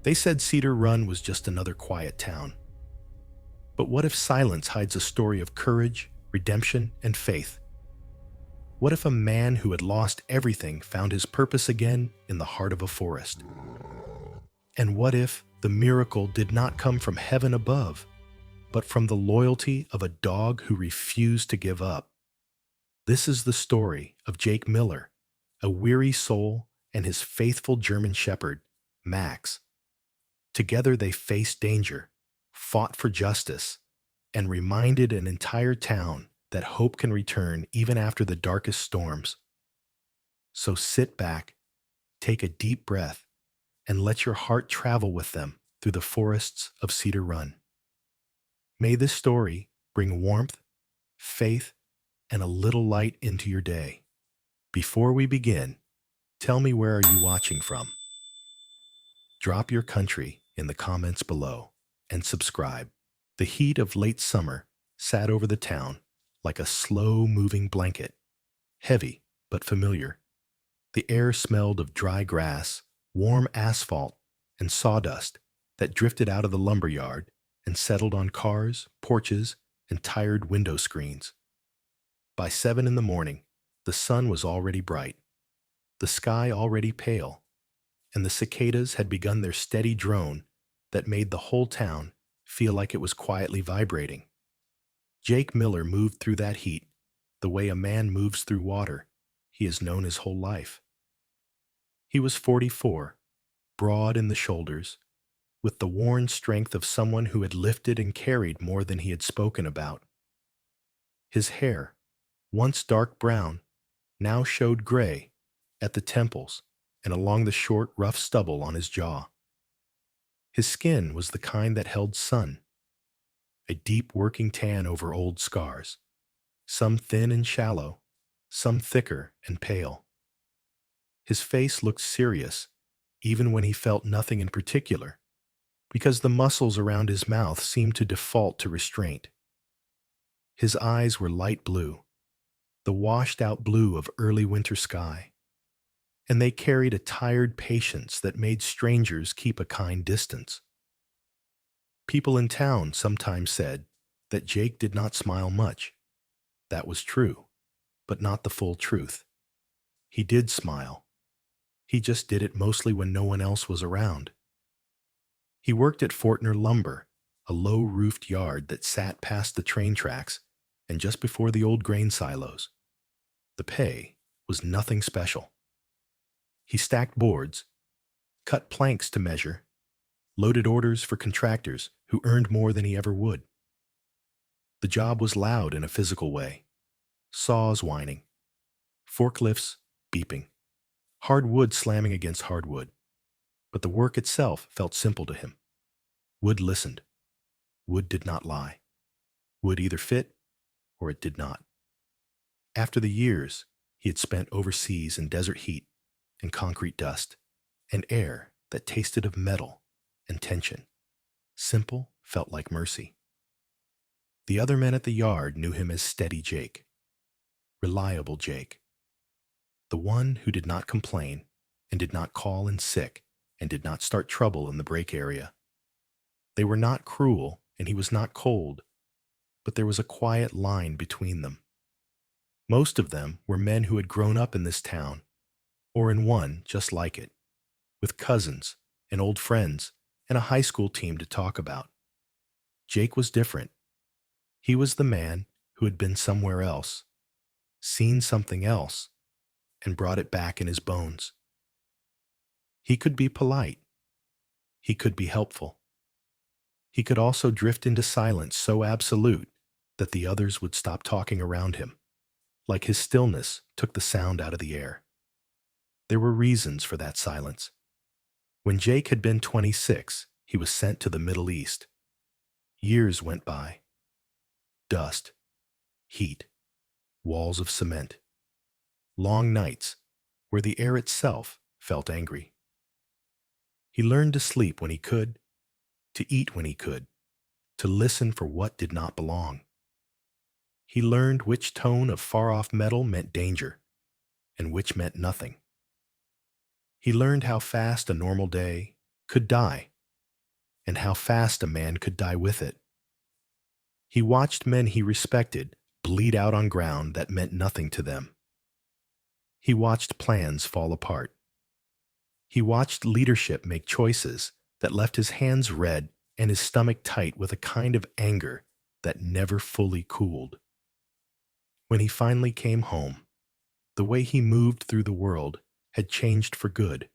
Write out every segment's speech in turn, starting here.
They said Cedar Run was just another quiet town. But what if silence hides a story of courage, redemption, and faith? What if a man who had lost everything found his purpose again in the heart of a forest? And what if the miracle did not come from heaven above, but from the loyalty of a dog who refused to give up? This is the story of Jake Miller, a weary soul, and his faithful German shepherd, Max. Together they faced danger, fought for justice, and reminded an entire town that hope can return even after the darkest storms. So sit back, take a deep breath, and let your heart travel with them through the forests of Cedar Run. May this story bring warmth, faith, and a little light into your day. Before we begin, tell me, where are you watching from? Drop your country in the comments below and subscribe. The heat of late summer sat over the town like a slow-moving blanket, heavy but familiar. The air smelled of dry grass, warm asphalt, and sawdust that drifted out of the lumber yard and settled on cars, porches, and tired window screens. By 7 in the morning, the sun was already bright, the sky already pale, and the cicadas had begun their steady drone that made the whole town feel like it was quietly vibrating. Jake Miller moved through that heat the way a man moves through water he has known his whole life. He was 44, broad in the shoulders, with the worn strength of someone who had lifted and carried more than he had spoken about. His hair, once dark brown, now showed gray at the temples and along the short, rough stubble on his jaw. His skin was the kind that held sun, a deep working tan over old scars, some thin and shallow, some thicker and pale. His face looked serious, even when he felt nothing in particular, because the muscles around his mouth seemed to default to restraint. His eyes were light blue, the washed-out blue of early winter sky, and they carried a tired patience that made strangers keep a kind distance. People in town sometimes said that Jake did not smile much. That was true, but not the full truth. He did smile. He just did it mostly when no one else was around. He worked at Fortner Lumber, a low-roofed yard that sat past the train tracks and just before the old grain silos. The pay was nothing special. He stacked boards, cut planks to measure, loaded orders for contractors who earned more than he ever would. The job was loud in a physical way. Saws whining, forklifts beeping, hard wood slamming against hardwood. But the work itself felt simple to him. Wood listened. Wood did not lie. Wood either fit or it did not. After the years he had spent overseas in desert heat and concrete dust and air that tasted of metal and tension, simple felt like mercy. The other men at the yard knew him as Steady Jake, Reliable Jake, the one who did not complain and did not call in sick and did not start trouble in the break area. They were not cruel and he was not cold, but there was a quiet line between them. Most of them were men who had grown up in this town, or in one just like it, with cousins and old friends and a high school team to talk about. Jake was different. He was the man who had been somewhere else, seen something else, and brought it back in his bones. He could be polite. He could be helpful. He could also drift into silence so absolute that the others would stop talking around him, like his stillness took the sound out of the air. There were reasons for that silence. When Jake had been 26, he was sent to the Middle East. Years went by. Dust, heat, walls of cement, long nights where the air itself felt angry. He learned to sleep when he could, to eat when he could, to listen for what did not belong. He learned which tone of far-off metal meant danger, and which meant nothing. He learned how fast a normal day could die and how fast a man could die with it. He watched men he respected bleed out on ground that meant nothing to them. He watched plans fall apart. He watched leadership make choices that left his hands red and his stomach tight with a kind of anger that never fully cooled. When he finally came home, the way he moved through the world had changed for good.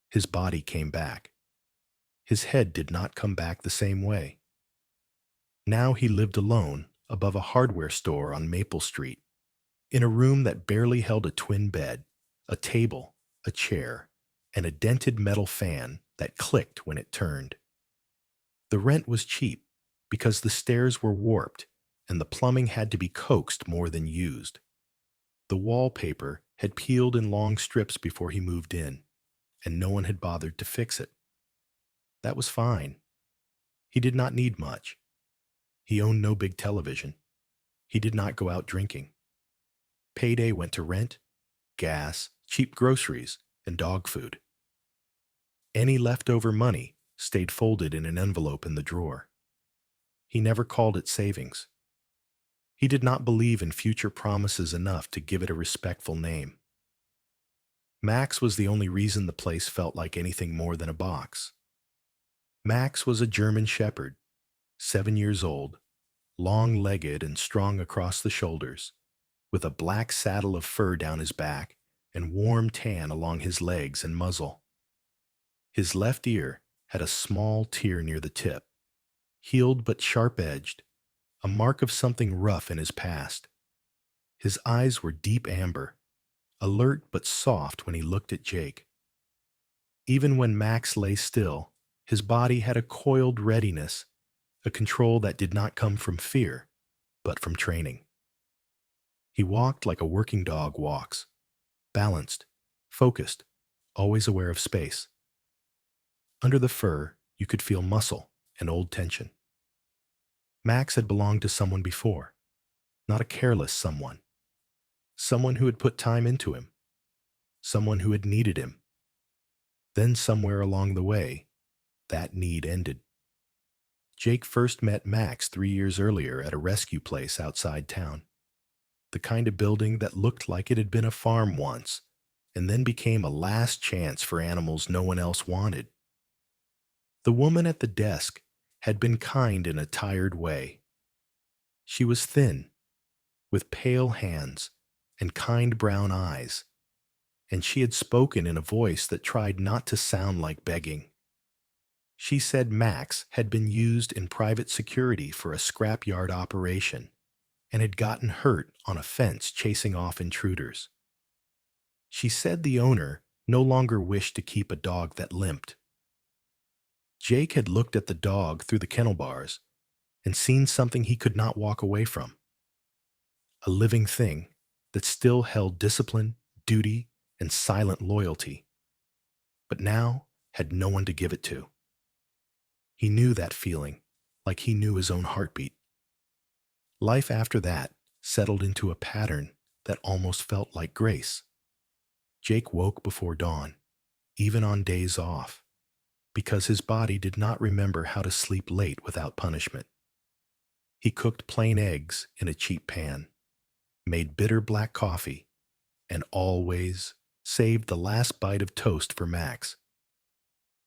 His body came back. His head did not come back the same way. Now he lived alone above a hardware store on Maple Street, in a room that barely held a twin bed, a table, a chair, and a dented metal fan that clicked when it turned. The rent was cheap because the stairs were warped and the plumbing had to be coaxed more than used. The wallpaper had peeled in long strips before he moved in, and no one had bothered to fix it. That was fine. He did not need much. He owned no big television. He did not go out drinking. Payday went to rent, gas, cheap groceries, and dog food. Any leftover money stayed folded in an envelope in the drawer. He never called it savings. He did not believe in future promises enough to give it a respectful name. Max was the only reason the place felt like anything more than a box. Max was a German shepherd, 7 years old, long-legged and strong across the shoulders, with a black saddle of fur down his back and warm tan along his legs and muzzle. His left ear had a small tear near the tip, healed but sharp-edged, a mark of something rough in his past. His eyes were deep amber, alert but soft when he looked at Jake. Even when Max lay still, his body had a coiled readiness, a control that did not come from fear, but from training. He walked like a working dog walks, balanced, focused, always aware of space. Under the fur, you could feel muscle and old tension. Max had belonged to someone before, not a careless someone. Someone who had put time into him. Someone who had needed him. Then somewhere along the way, that need ended. Jake first met Max 3 years earlier at a rescue place outside town. The kind of building that looked like it had been a farm once, and then became a last chance for animals no one else wanted. The woman at the desk had been kind in a tired way. She was thin, with pale hands and kind brown eyes, and she had spoken in a voice that tried not to sound like begging. She said Max had been used in private security for a scrapyard operation and had gotten hurt on a fence chasing off intruders. She said the owner no longer wished to keep a dog that limped. Jake had looked at the dog through the kennel bars and seen something he could not walk away from. A living thing that still held discipline, duty, and silent loyalty, but now had no one to give it to. He knew that feeling like he knew his own heartbeat. Life after that settled into a pattern that almost felt like grace. Jake woke before dawn, even on days off, because his body did not remember how to sleep late without punishment. He cooked plain eggs in a cheap pan, made bitter black coffee, and always saved the last bite of toast for Max.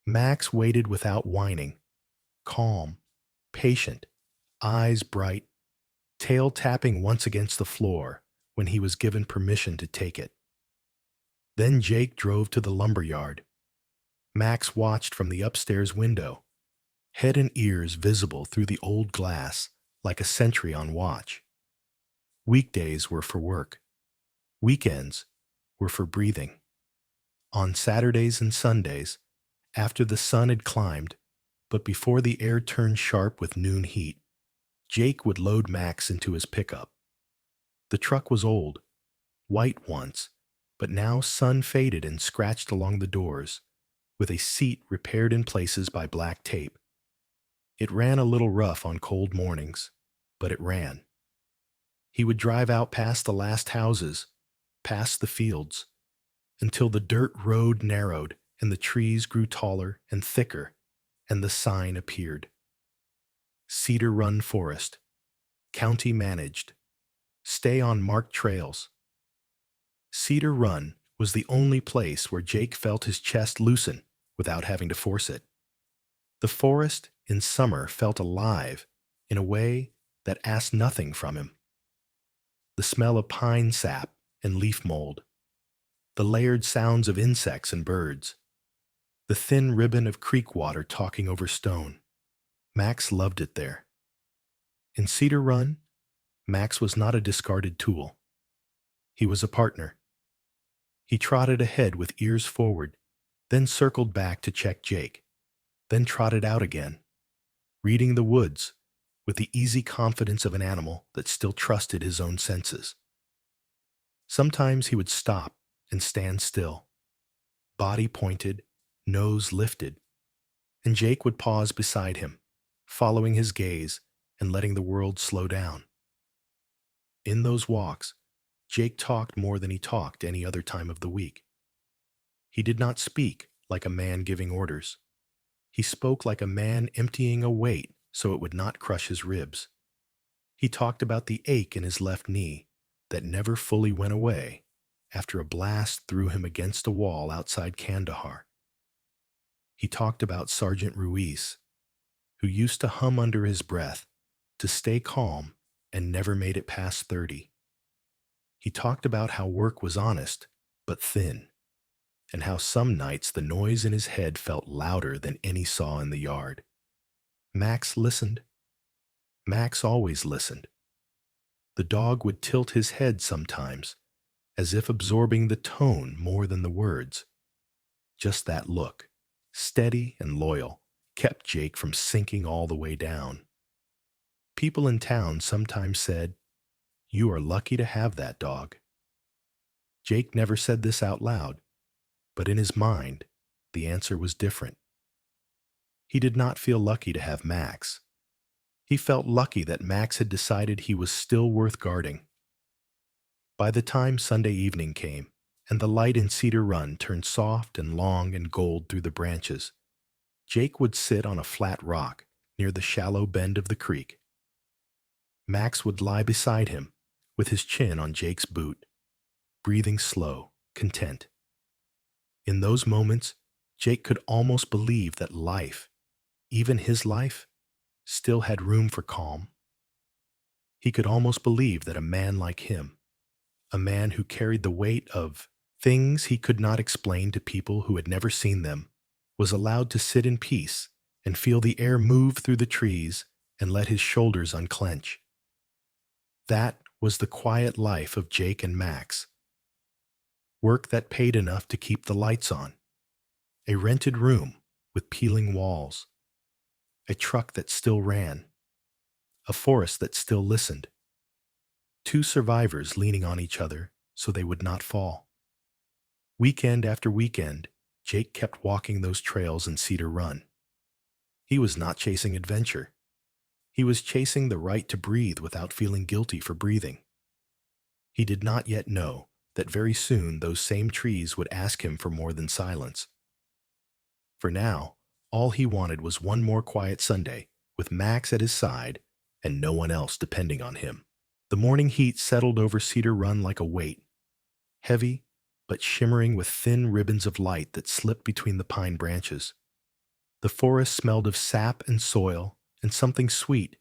Max waited without whining, calm, patient, eyes bright, tail tapping once against the floor when he was given permission to take it. Then Jake drove to the lumber yard. Max watched from the upstairs window, head and ears visible through the old glass like a sentry on watch. Weekdays were for work. Weekends were for breathing. On Saturdays and Sundays, after the sun had climbed, but before the air turned sharp with noon heat, Jake would load Max into his pickup. The truck was old, white once, but now sun-faded and scratched along the doors, with a seat repaired in places by black tape. It ran a little rough on cold mornings, but it ran. He would drive out past the last houses, past the fields, until the dirt road narrowed and the trees grew taller and thicker, and the sign appeared. Cedar Run Forest, county managed. Stay on marked trails. Cedar Run was the only place where Jake felt his chest loosen without having to force it. The forest in summer felt alive in a way that asked nothing from him. The smell of pine sap and leaf mold, the layered sounds of insects and birds, the thin ribbon of creek water talking over stone. Max loved it there. In Cedar Run, Max was not a discarded tool. He was a partner. He trotted ahead with ears forward, then circled back to check Jake, then trotted out again, reading the woods with the easy confidence of an animal that still trusted his own senses. Sometimes he would stop and stand still, body pointed, nose lifted, and Jake would pause beside him, following his gaze and letting the world slow down. In those walks, Jake talked more than he talked any other time of the week. He did not speak like a man giving orders. He spoke like a man emptying a weight so it would not crush his ribs. He talked about the ache in his left knee that never fully went away after a blast threw him against a wall outside Kandahar. He talked about Sergeant Ruiz, who used to hum under his breath to stay calm and never made it past 30. He talked about how work was honest, but thin, and how some nights the noise in his head felt louder than any saw in the yard. Max listened. Max always listened. The dog would tilt his head sometimes, as if absorbing the tone more than the words. Just that look, steady and loyal, kept Jake from sinking all the way down. People in town sometimes said, "You are lucky to have that dog." Jake never said this out loud, but in his mind, the answer was different. He did not feel lucky to have Max. He felt lucky that Max had decided he was still worth guarding. By the time Sunday evening came, and the light in Cedar Run turned soft and long and gold through the branches, Jake would sit on a flat rock near the shallow bend of the creek. Max would lie beside him, with his chin on Jake's boot, breathing slow, content. In those moments, Jake could almost believe that life, even his life, still had room for calm. He could almost believe that a man like him, a man who carried the weight of things he could not explain to people who had never seen them, was allowed to sit in peace and feel the air move through the trees and let his shoulders unclench. That was the quiet life of Jake and Max. Work that paid enough to keep the lights on. A rented room with peeling walls. A truck that still ran. A forest that still listened. Two survivors leaning on each other so they would not fall. Weekend after weekend, Jake kept walking those trails in Cedar Run. He was not chasing adventure. He was chasing the right to breathe without feeling guilty for breathing. He did not yet know that very soon those same trees would ask him for more than silence. For now, all he wanted was one more quiet Sunday with Max at his side and no one else depending on him. The morning heat settled over Cedar Run like a weight, heavy but shimmering with thin ribbons of light that slipped between the pine branches. The forest smelled of sap and soil and something sweet,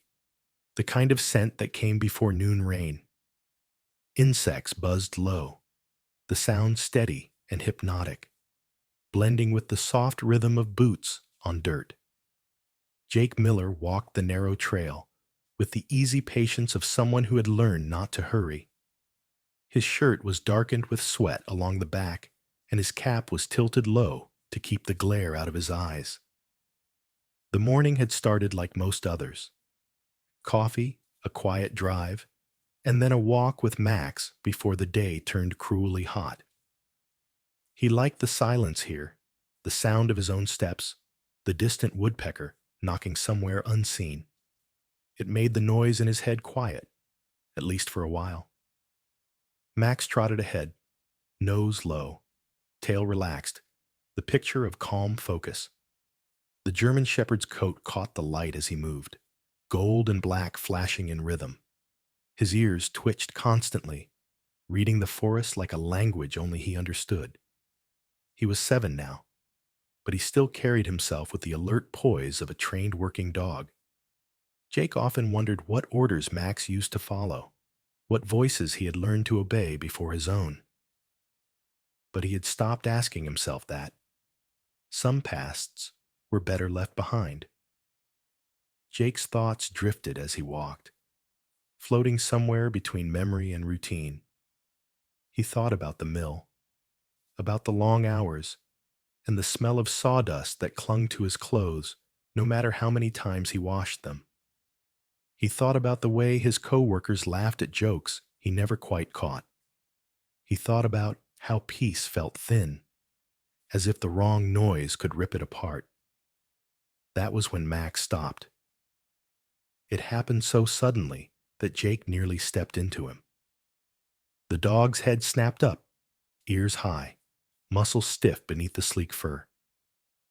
the kind of scent that came before noon rain. Insects buzzed low, the sound steady and hypnotic, blending with the soft rhythm of boots on dirt. Jake Miller walked the narrow trail with the easy patience of someone who had learned not to hurry. His shirt was darkened with sweat along the back, and his cap was tilted low to keep the glare out of his eyes. The morning had started like most others. Coffee, a quiet drive, and then a walk with Max before the day turned cruelly hot. He liked the silence here, the sound of his own steps, the distant woodpecker knocking somewhere unseen. It made the noise in his head quiet, at least for a while. Max trotted ahead, nose low, tail relaxed, the picture of calm focus. The German shepherd's coat caught the light as he moved, gold and black flashing in rhythm. His ears twitched constantly, reading the forest like a language only he understood. He was 7 now, but he still carried himself with the alert poise of a trained working dog. Jake often wondered what orders Max used to follow, what voices he had learned to obey before his own. But he had stopped asking himself that. Some pasts were better left behind. Jake's thoughts drifted as he walked, floating somewhere between memory and routine. He thought about the mill, about the long hours, and the smell of sawdust that clung to his clothes no matter how many times he washed them. He thought about the way his co-workers laughed at jokes he never quite caught. He thought about how peace felt thin, as if the wrong noise could rip it apart. That was when Max stopped. It happened so suddenly that Jake nearly stepped into him. The dog's head snapped up, ears high, muscles stiff beneath the sleek fur.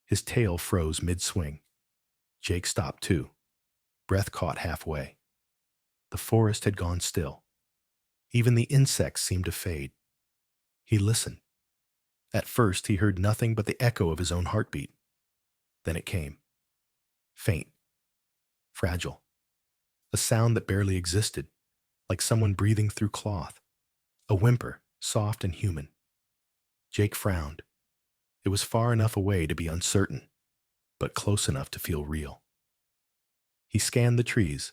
His tail froze mid-swing. Jake stopped too, breath caught halfway. The forest had gone still. Even the insects seemed to fade. He listened. At first, he heard nothing but the echo of his own heartbeat. Then it came. Faint. Fragile. A sound that barely existed, like someone breathing through cloth. A whimper, soft and human. Jake frowned. It was far enough away to be uncertain, but close enough to feel real. He scanned the trees.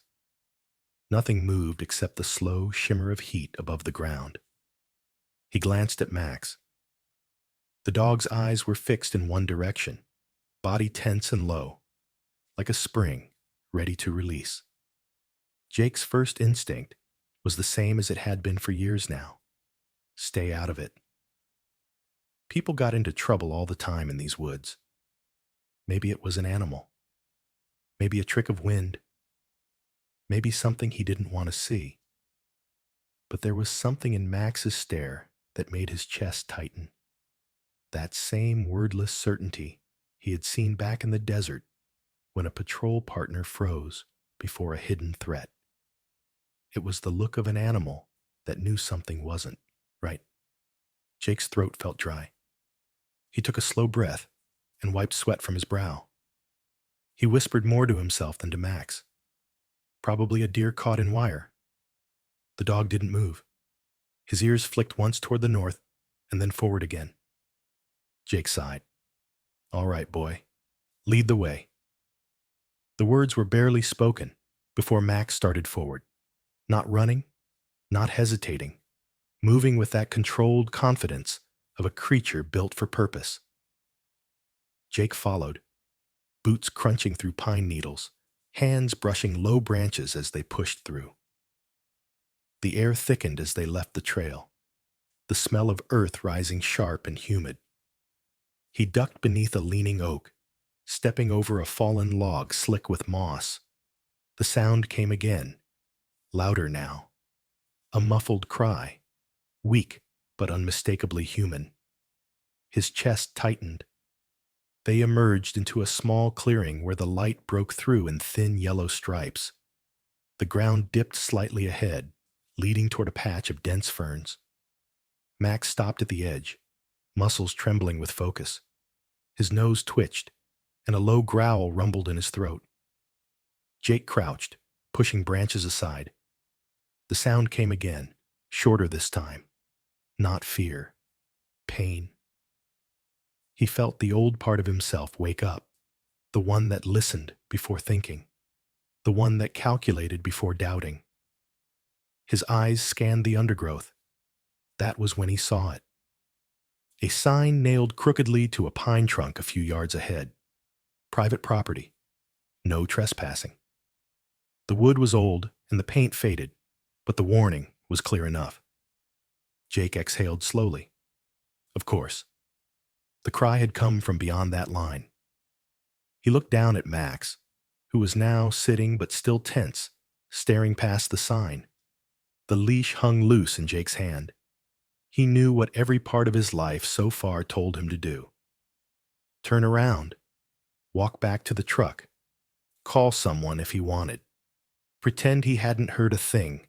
Nothing moved except the slow shimmer of heat above the ground. He glanced at Max. The dog's eyes were fixed in one direction, body tense and low, like a spring ready to release. Jake's first instinct was the same as it had been for years now. Stay out of it. People got into trouble all the time in these woods. Maybe it was an animal. Maybe a trick of wind. Maybe something he didn't want to see. But there was something in Max's stare that made his chest tighten. That same wordless certainty he had seen back in the desert when a patrol partner froze before a hidden threat. It was the look of an animal that knew something wasn't right. Jake's throat felt dry. He took a slow breath and wiped sweat from his brow. He whispered more to himself than to Max. Probably a deer caught in wire. The dog didn't move. His ears flicked once toward the north and then forward again. Jake sighed. All right, boy. Lead the way. The words were barely spoken before Max started forward. Not running, not hesitating, moving with that controlled confidence of a creature built for purpose. Jake followed, boots crunching through pine needles, hands brushing low branches as they pushed through. The air thickened as they left the trail, the smell of earth rising sharp and humid. He ducked beneath a leaning oak, stepping over a fallen log slick with moss. The sound came again, louder now. A muffled cry, weak but unmistakably human. His chest tightened. They emerged into a small clearing where the light broke through in thin yellow stripes. The ground dipped slightly ahead, leading toward a patch of dense ferns. Max stopped at the edge, muscles trembling with focus. His nose twitched, and a low growl rumbled in his throat. Jake crouched, pushing branches aside. The sound came again, shorter this time. Not fear, pain. He felt the old part of himself wake up, the one that listened before thinking, the one that calculated before doubting. His eyes scanned the undergrowth. That was when he saw it. A sign nailed crookedly to a pine trunk a few yards ahead. Private property. No trespassing. The wood was old and the paint faded, but the warning was clear enough. Jake exhaled slowly. Of course. The cry had come from beyond that line. He looked down at Max, who was now sitting but still tense, staring past the sign. The leash hung loose in Jake's hand. He knew what every part of his life so far told him to do. Turn around. walk back to the truck, call someone if he wanted, pretend he hadn't heard a thing.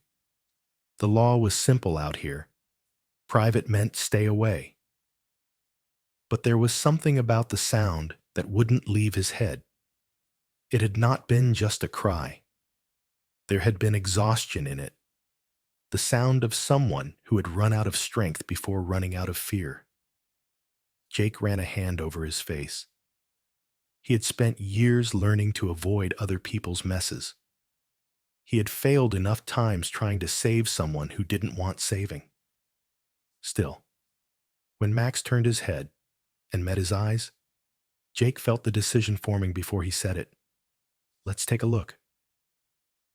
The law was simple out here. Private meant stay away. But there was something about the sound that wouldn't leave his head. It had not been just a cry. There had been exhaustion in it. The sound of someone who had run out of strength before running out of fear. Jake ran a hand over his face. He had spent years learning to avoid other people's messes. He had failed enough times trying to save someone who didn't want saving. Still, when Max turned his head and met his eyes, Jake felt the decision forming before he said it. Let's take a look.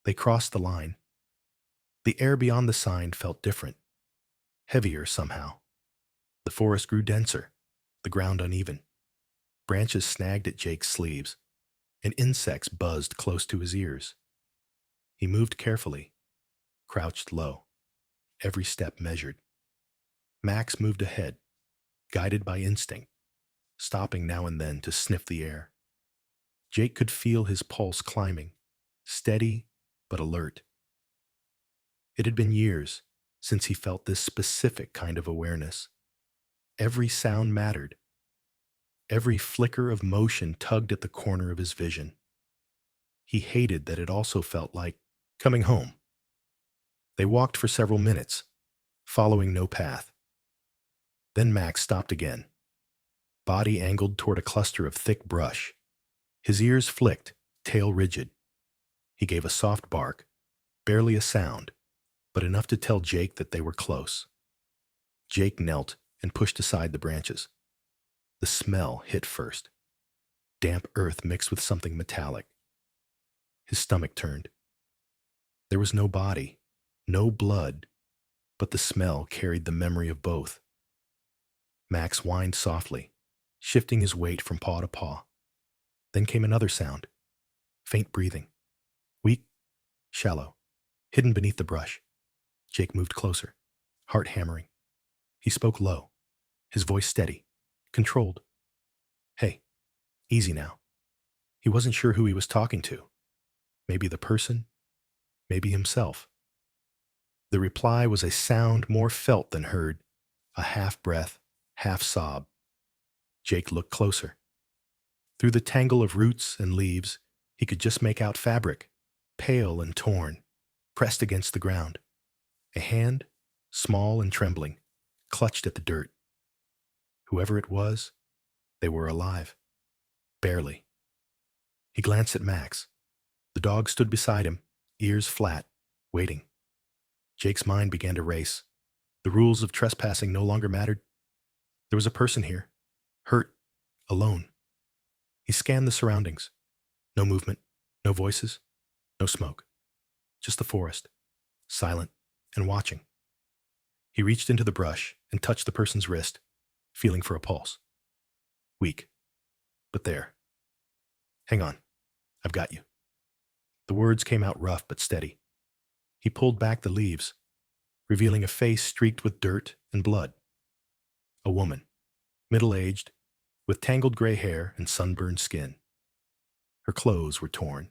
They crossed the line. The air beyond the sign felt different, heavier somehow. The forest grew denser, the ground uneven. Branches snagged at Jake's sleeves, and insects buzzed close to his ears. He moved carefully, crouched low, every step measured. Max moved ahead, guided by instinct, stopping now and then to sniff the air. Jake could feel his pulse climbing, steady but alert. It had been years since he felt this specific kind of awareness. Every sound mattered. Every flicker of motion tugged at the corner of his vision. He hated that it also felt like coming home. They walked for several minutes, following no path. Then Max stopped again, body angled toward a cluster of thick brush. His ears flicked, tail rigid. He gave a soft bark, barely a sound, but enough to tell Jake that they were close. Jake knelt and pushed aside the branches. The smell hit first. Damp earth mixed with something metallic. His stomach turned. There was no body, no blood, but the smell carried the memory of both. Max whined softly, shifting his weight from paw to paw. Then came another sound, faint breathing, weak, shallow, hidden beneath the brush. Jake moved closer, heart hammering. He spoke low, his voice steady, controlled. Hey, easy now. He wasn't sure who he was talking to. Maybe the person, maybe himself. The reply was a sound more felt than heard, a half breath, half sob. Jake looked closer. Through the tangle of roots and leaves, he could just make out fabric, pale and torn, pressed against the ground. A hand, small and trembling, clutched at the dirt. Whoever it was, they were alive. Barely. He glanced at Max. The dog stood beside him, ears flat, waiting. Jake's mind began to race. The rules of trespassing no longer mattered. There was a person here, hurt, alone. He scanned the surroundings. No movement, no voices, no smoke. Just the forest, silent and watching. He reached into the brush and touched the person's wrist, feeling for a pulse. Weak, but there. Hang on, I've got you. The words came out rough but steady. He pulled back the leaves, revealing a face streaked with dirt and blood. A woman, middle-aged, with tangled gray hair and sunburned skin. Her clothes were torn,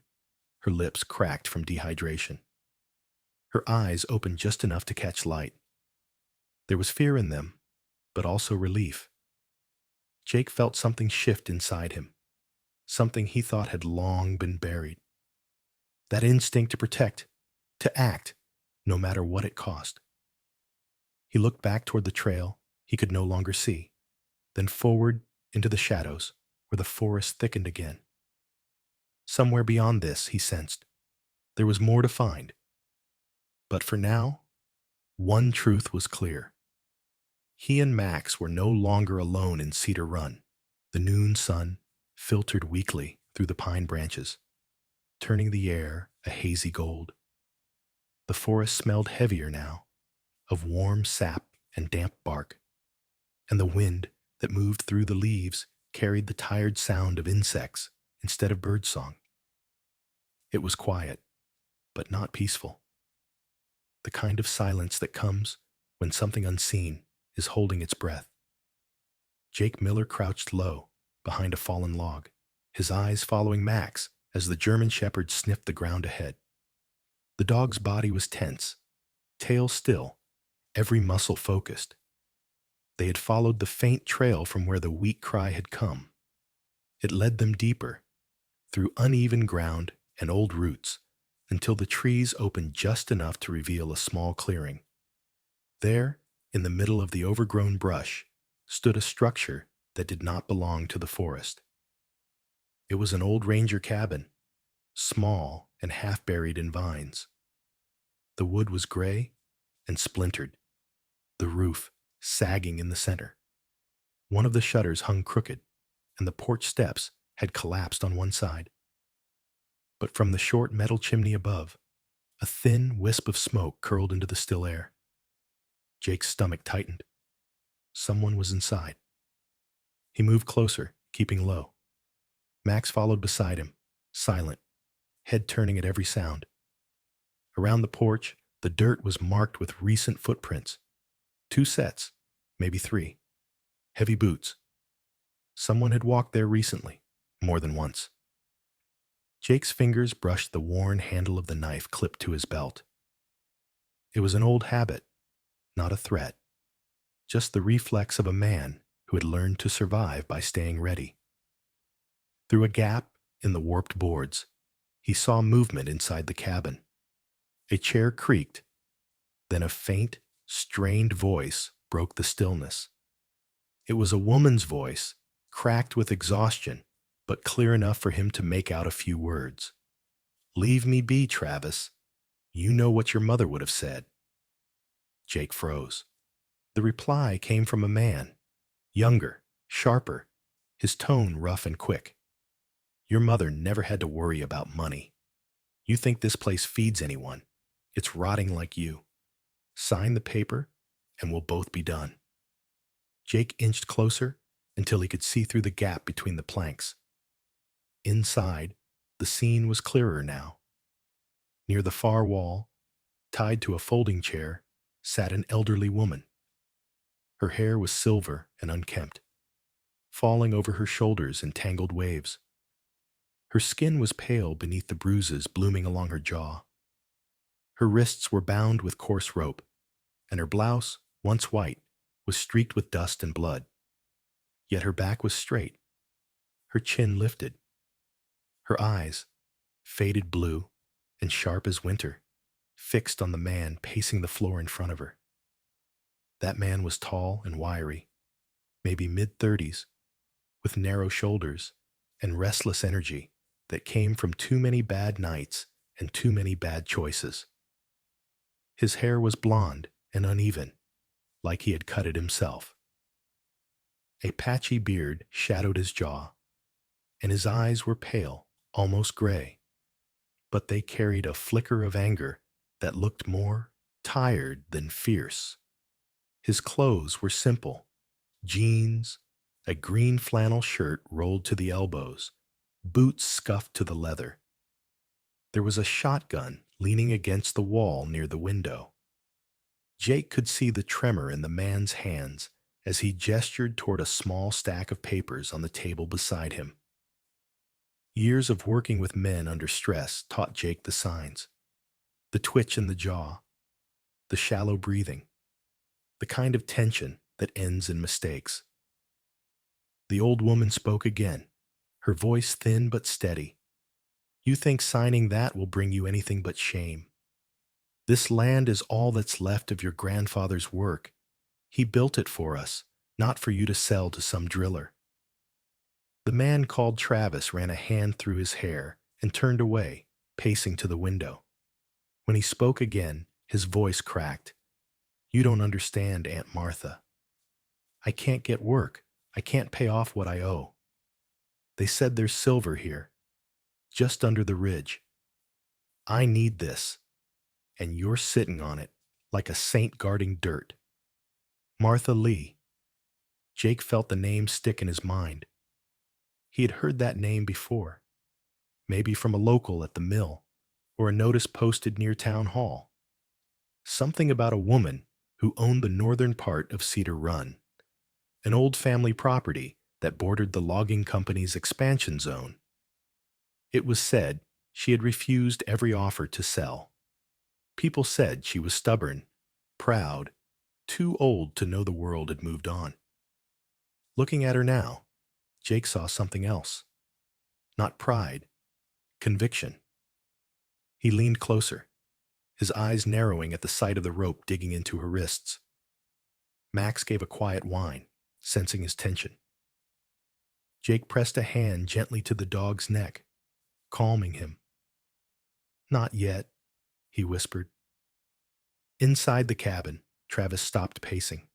her lips cracked from dehydration. Her eyes opened just enough to catch light. There was fear in them, but also relief. Jake felt something shift inside him, something he thought had long been buried. That instinct to protect, to act, no matter what it cost. He looked back toward the trail he could no longer see, then forward into the shadows where the forest thickened again. Somewhere beyond this, he sensed, there was more to find. But for now, one truth was clear. He and Max were no longer alone in Cedar Run. The noon sun filtered weakly through the pine branches, turning the air a hazy gold. The forest smelled heavier now, of warm sap and damp bark, and the wind that moved through the leaves carried the tired sound of insects instead of birdsong. It was quiet, but not peaceful. The kind of silence that comes when something unseen is holding its breath. Jake Miller crouched low behind a fallen log, his eyes following Max as the German Shepherd sniffed the ground ahead. The dog's body was tense, tail still, every muscle focused. They had followed the faint trail from where the weak cry had come. It led them deeper, through uneven ground and old roots, until the trees opened just enough to reveal a small clearing. There, in the middle of the overgrown brush, stood a structure that did not belong to the forest. It was an old ranger cabin, small and half buried in vines. The wood was gray and splintered, the roof sagging in the center. One of the shutters hung crooked, and the porch steps had collapsed on one side. But from the short metal chimney above, a thin wisp of smoke curled into the still air. Jake's stomach tightened. Someone was inside. He moved closer, keeping low. Max followed beside him, silent, head turning at every sound. Around the porch, the dirt was marked with recent footprints. 2 sets, maybe 3. Heavy boots. Someone had walked there recently, more than once. Jake's fingers brushed the worn handle of the knife clipped to his belt. It was an old habit, not a threat, just the reflex of a man who had learned to survive by staying ready. Through a gap in the warped boards, he saw movement inside the cabin. A chair creaked, then a faint, strained voice broke the stillness. It was a woman's voice, cracked with exhaustion, but clear enough for him to make out a few words. "Leave me be, Travis. You know what your mother would have said." Jake froze. The reply came from a man, younger, sharper, his tone rough and quick. "Your mother never had to worry about money. You think this place feeds anyone. It's rotting like you. Sign the paper, and we'll both be done." Jake inched closer until he could see through the gap between the planks. Inside, the scene was clearer now. Near the far wall, tied to a folding chair, sat an elderly woman. Her hair was silver and unkempt, falling over her shoulders in tangled waves. Her skin was pale beneath the bruises blooming along her jaw. Her wrists were bound with coarse rope, and her blouse, once white, was streaked with dust and blood. Yet her back was straight, her chin lifted. Her eyes, faded blue and sharp as winter, fixed on the man pacing the floor in front of her. That man was tall and wiry, maybe mid-30s, with narrow shoulders and restless energy that came from too many bad nights and too many bad choices. His hair was blonde and uneven, like he had cut it himself. A patchy beard shadowed his jaw, and his eyes were pale, almost gray, but they carried a flicker of anger that looked more tired than fierce. His clothes were simple: jeans, a green flannel shirt rolled to the elbows, boots scuffed to the leather. There was a shotgun leaning against the wall near the window. Jake could see the tremor in the man's hands as he gestured toward a small stack of papers on the table beside him. Years of working with men under stress taught Jake the signs: the twitch in the jaw, the shallow breathing, the kind of tension that ends in mistakes. The old woman spoke again, her voice thin but steady. "You think signing that will bring you anything but shame. This land is all that's left of your grandfather's work. He built it for us, not for you to sell to some driller." The man called Travis ran a hand through his hair and turned away, pacing to the window. When he spoke again, his voice cracked. "You don't understand, Aunt Martha. I can't get work. I can't pay off what I owe. They said there's silver here, just under the ridge. I need this, and you're sitting on it like a saint guarding dirt." Martha Lee. Jake felt the name stick in his mind. He had heard that name before, maybe from a local at the mill or a notice posted near town hall. Something about a woman who owned the northern part of Cedar Run, an old family property that bordered the logging company's expansion zone It was said she had refused every offer to sell. People said she was stubborn, proud, too old to know the world had moved on. Looking at her now, Jake saw something else. Not pride, conviction. He leaned closer, his eyes narrowing at the sight of the rope digging into her wrists. Max gave a quiet whine, sensing his tension. Jake pressed a hand gently to the dog's neck, calming him. "Not yet," he whispered. Inside the cabin, Travis stopped pacing.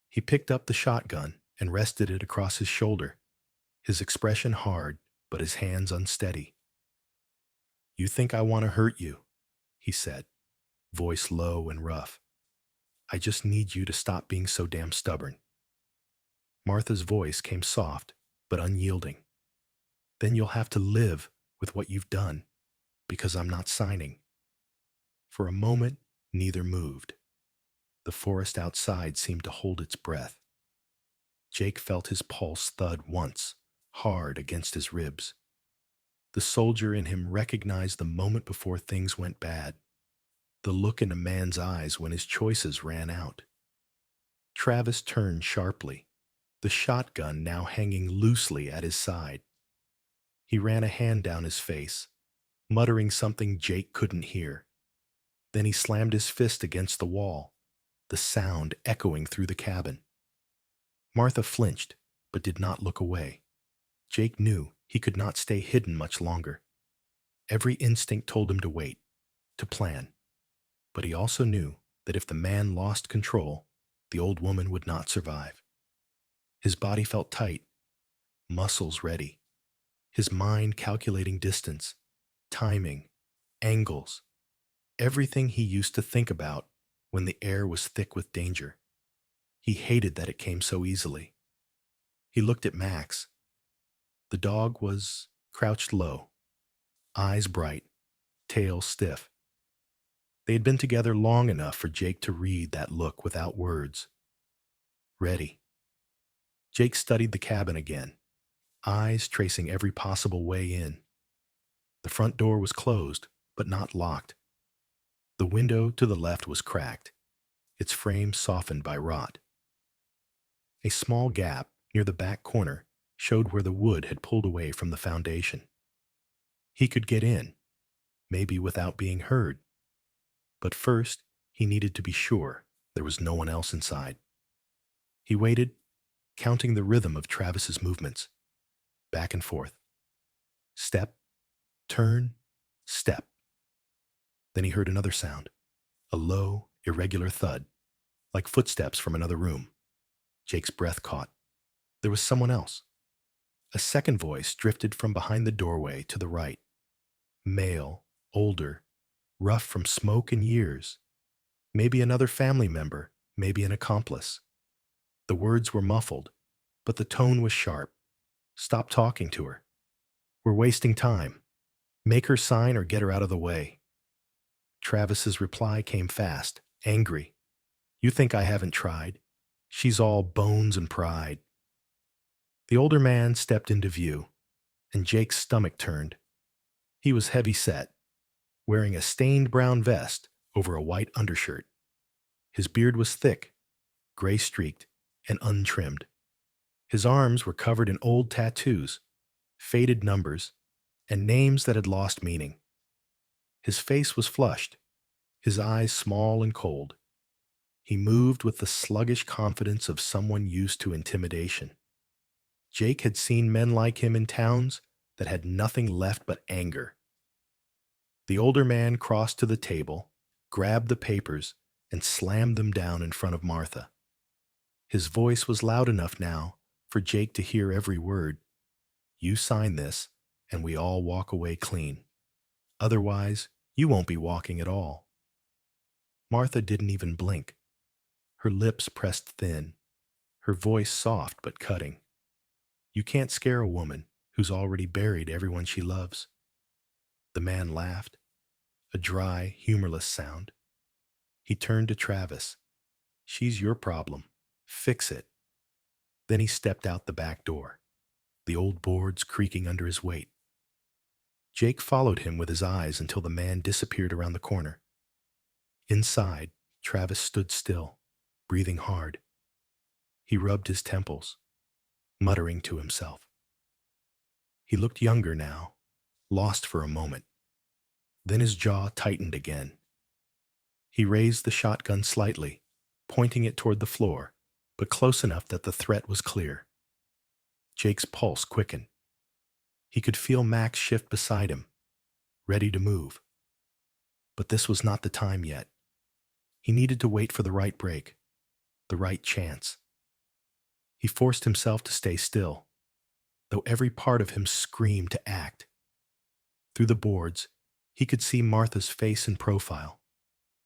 He picked up the shotgun and rested it across his shoulder, his expression hard, but his hands unsteady. "You think I want to hurt you," he said, voice low and rough. "I just need you to stop being so damn stubborn." Martha's voice came soft, but unyielding. "Then you'll have to live with what you've done, because I'm not signing." For a moment, neither moved. The forest outside seemed to hold its breath. Jake felt his pulse thud once, hard against his ribs. The soldier in him recognized the moment before things went bad, the look in a man's eyes when his choices ran out. Travis turned sharply, the shotgun now hanging loosely at his side. He ran a hand down his face, muttering something Jake couldn't hear. Then he slammed his fist against the wall, the sound echoing through the cabin. Martha flinched, but did not look away. Jake knew he could not stay hidden much longer. Every instinct told him to wait, to plan. But he also knew that if the man lost control, the old woman would not survive. His body felt tight, muscles ready, his mind calculating distance, timing, angles, everything he used to think about when the air was thick with danger. He hated that it came so easily. He looked at Max. The dog was crouched low, eyes bright, tail stiff. They had been together long enough for Jake to read that look without words. Ready. Jake studied the cabin again, eyes tracing every possible way in. The front door was closed, but not locked. The window to the left was cracked, its frame softened by rot. A small gap near the back corner showed where the wood had pulled away from the foundation. He could get in, maybe without being heard. But first, he needed to be sure there was no one else inside. He waited, counting the rhythm of Travis's movements, back and forth. Step, turn, step. Then he heard another sound, a low, irregular thud, like footsteps from another room. Jake's breath caught. There was someone else. A second voice drifted from behind the doorway to the right. Male, older, rough from smoke and years. Maybe another family member, maybe an accomplice. The words were muffled, but the tone was sharp. Stop talking to her. We're wasting time. Make her sign or get her out of the way. Travis's reply came fast, angry. You think I haven't tried? She's all bones and pride. The older man stepped into view, and Jake's stomach turned. He was heavy-set, wearing a stained brown vest over a white undershirt. His beard was thick, gray-streaked, and untrimmed. His arms were covered in old tattoos, faded numbers, and names that had lost meaning. His face was flushed, his eyes small and cold. He moved with the sluggish confidence of someone used to intimidation. Jake had seen men like him in towns that had nothing left but anger. The older man crossed to the table, grabbed the papers, and slammed them down in front of Martha. His voice was loud enough now for Jake to hear every word. You sign this, and we all walk away clean. Otherwise, you won't be walking at all. Martha didn't even blink. Her lips pressed thin, her voice soft but cutting. You can't scare a woman who's already buried everyone she loves. The man laughed, a dry, humorless sound. He turned to Travis. She's your problem. Fix it. Then he stepped out the back door, the old boards creaking under his weight. Jake followed him with his eyes until the man disappeared around the corner. Inside, Travis stood still, breathing hard. He rubbed his temples, muttering to himself. He looked younger now, lost for a moment. Then his jaw tightened again. He raised the shotgun slightly, pointing it toward the floor, but close enough that the threat was clear. Jake's pulse quickened. He could feel Max shift beside him, ready to move. But this was not the time yet. He needed to wait for the right break, the right chance. He forced himself to stay still, though every part of him screamed to act. Through the boards, he could see Martha's face in profile,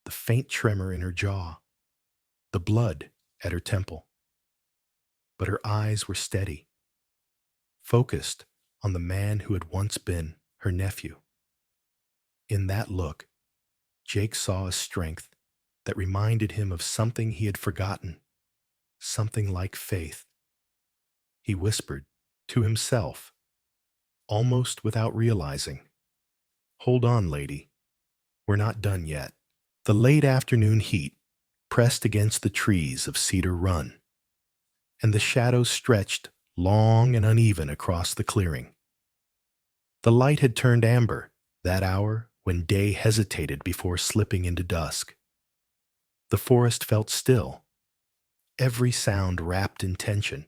the faint tremor in her jaw, the blood at her temple. But her eyes were steady, focused on the man who had once been her nephew. In that look, Jake saw a strength that reminded him of something he had forgotten, something like faith. He whispered to himself, almost without realizing, "Hold on, lady. We're not done yet." The late afternoon heat pressed against the trees of Cedar Run, and the shadows stretched long and uneven across the clearing. The light had turned amber that hour when day hesitated before slipping into dusk. The forest felt still, every sound wrapped in tension,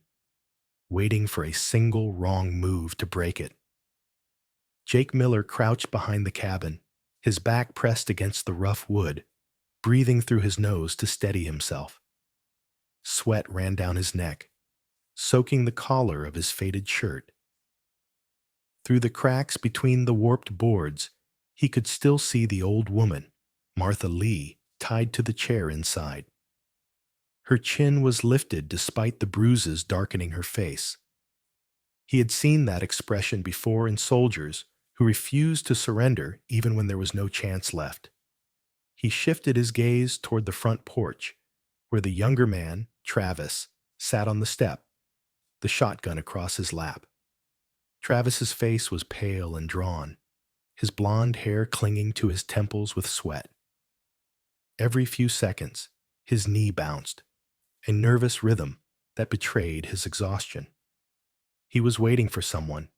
waiting for a single wrong move to break it. Jake Miller crouched behind the cabin, his back pressed against the rough wood, breathing through his nose to steady himself. Sweat ran down his neck, soaking the collar of his faded shirt. Through the cracks between the warped boards, he could still see the old woman, Martha Lee, tied to the chair inside. Her chin was lifted despite the bruises darkening her face. He had seen that expression before in soldiers who refused to surrender even when there was no chance left. He shifted his gaze toward the front porch, where the younger man, Travis, sat on the step, the shotgun across his lap. Travis's face was pale and drawn, his blonde hair clinging to his temples with sweat. Every few seconds, his knee bounced, a nervous rhythm that betrayed his exhaustion. He was waiting for someone,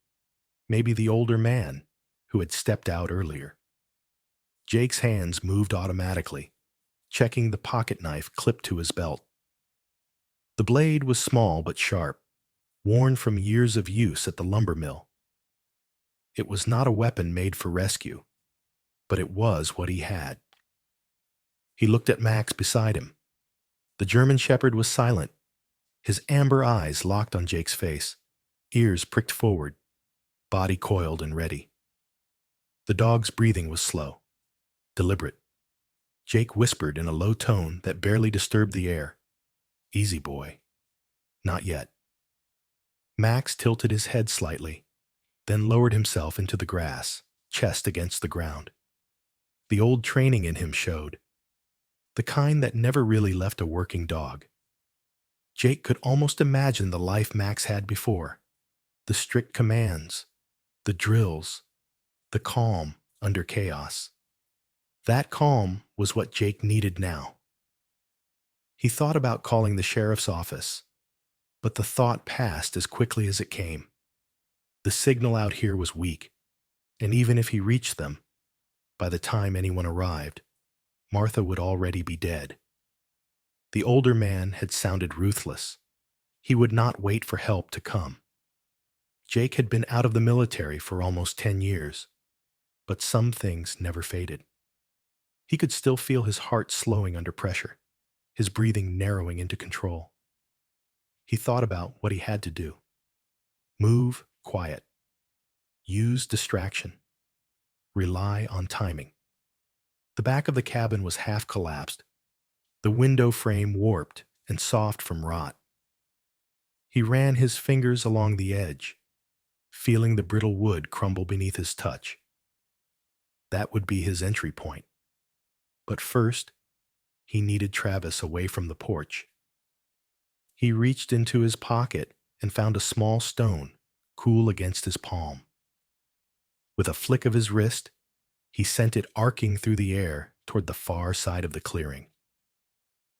maybe the older man who had stepped out earlier. Jake's hands moved automatically, checking the pocket knife clipped to his belt. The blade was small but sharp, worn from years of use at the lumber mill. It was not a weapon made for rescue, but it was what he had. He looked at Max beside him. The German Shepherd was silent, his amber eyes locked on Jake's face, ears pricked forward, body coiled and ready. The dog's breathing was slow, deliberate. Jake whispered in a low tone that barely disturbed the air, "Easy, boy. Not yet." Max tilted his head slightly, then lowered himself into the grass, chest against the ground. The old training in him showed, the kind that never really left a working dog. Jake could almost imagine the life Max had before, the strict commands, the drills, the calm under chaos. That calm was what Jake needed now. He thought about calling the sheriff's office, but the thought passed as quickly as it came. The signal out here was weak, and even if he reached them, by the time anyone arrived, Martha would already be dead. The older man had sounded ruthless. He would not wait for help to come. Jake had been out of the military for almost 10 years, but some things never faded. He could still feel his heart slowing under pressure, his breathing narrowing into control. He thought about what he had to do. Move quiet. Use distraction. Rely on timing. The back of the cabin was half collapsed, the window frame warped and soft from rot. He ran his fingers along the edge, feeling the brittle wood crumble beneath his touch. That would be his entry point. But first, he needed Travis away from the porch. He reached into his pocket and found a small stone, cool against his palm. With a flick of his wrist, he sent it arcing through the air toward the far side of the clearing.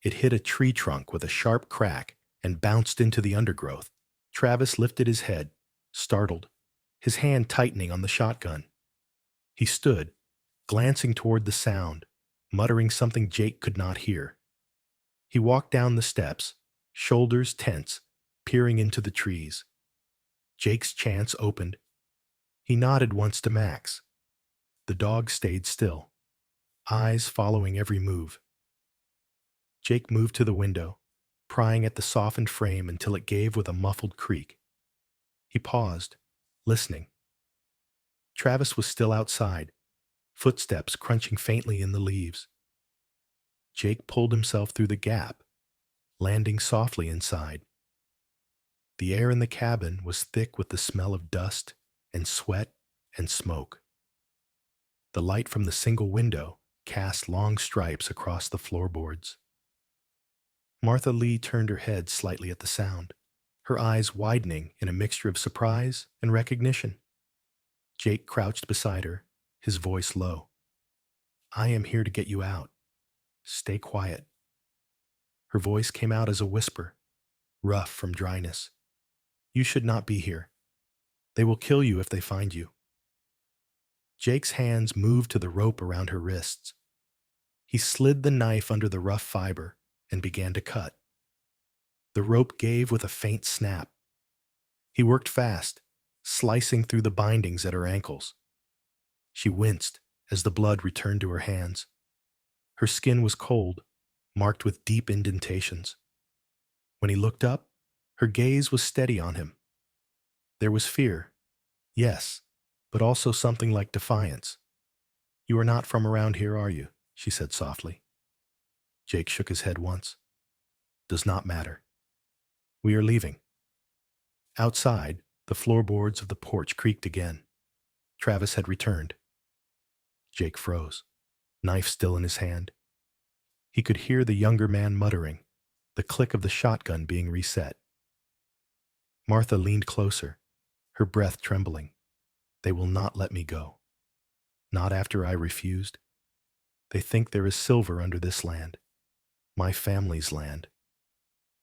It hit a tree trunk with a sharp crack and bounced into the undergrowth. Travis lifted his head, startled, his hand tightening on the shotgun. He stood, glancing toward the sound, muttering something Jake could not hear. He walked down the steps, shoulders tense, peering into the trees. Jake's chance opened. He nodded once to Max. The dog stayed still, eyes following every move. Jake moved to the window, prying at the softened frame until it gave with a muffled creak. He paused, listening. Travis was still outside, footsteps crunching faintly in the leaves. Jake pulled himself through the gap, landing softly inside. The air in the cabin was thick with the smell of dust and sweat and smoke. The light from the single window cast long stripes across the floorboards. Martha Lee turned her head slightly at the sound, her eyes widening in a mixture of surprise and recognition. Jake crouched beside her, his voice low. "I am here to get you out. Stay quiet." Her voice came out as a whisper, rough from dryness. "You should not be here. They will kill you if they find you." Jake's hands moved to the rope around her wrists. He slid the knife under the rough fiber and began to cut. The rope gave with a faint snap. He worked fast, slicing through the bindings at her ankles. She winced as the blood returned to her hands. Her skin was cold, marked with deep indentations. When he looked up, her gaze was steady on him. There was fear, yes, but also something like defiance. "You are not from around here, are you?" she said softly. Jake shook his head once. "Does not matter. We are leaving." Outside, the floorboards of the porch creaked again. Travis had returned. Jake froze, knife still in his hand. He could hear the younger man muttering, the click of the shotgun being reset. Martha leaned closer, her breath trembling. "They will not let me go. Not after I refused. They think there is silver under this land, my family's land.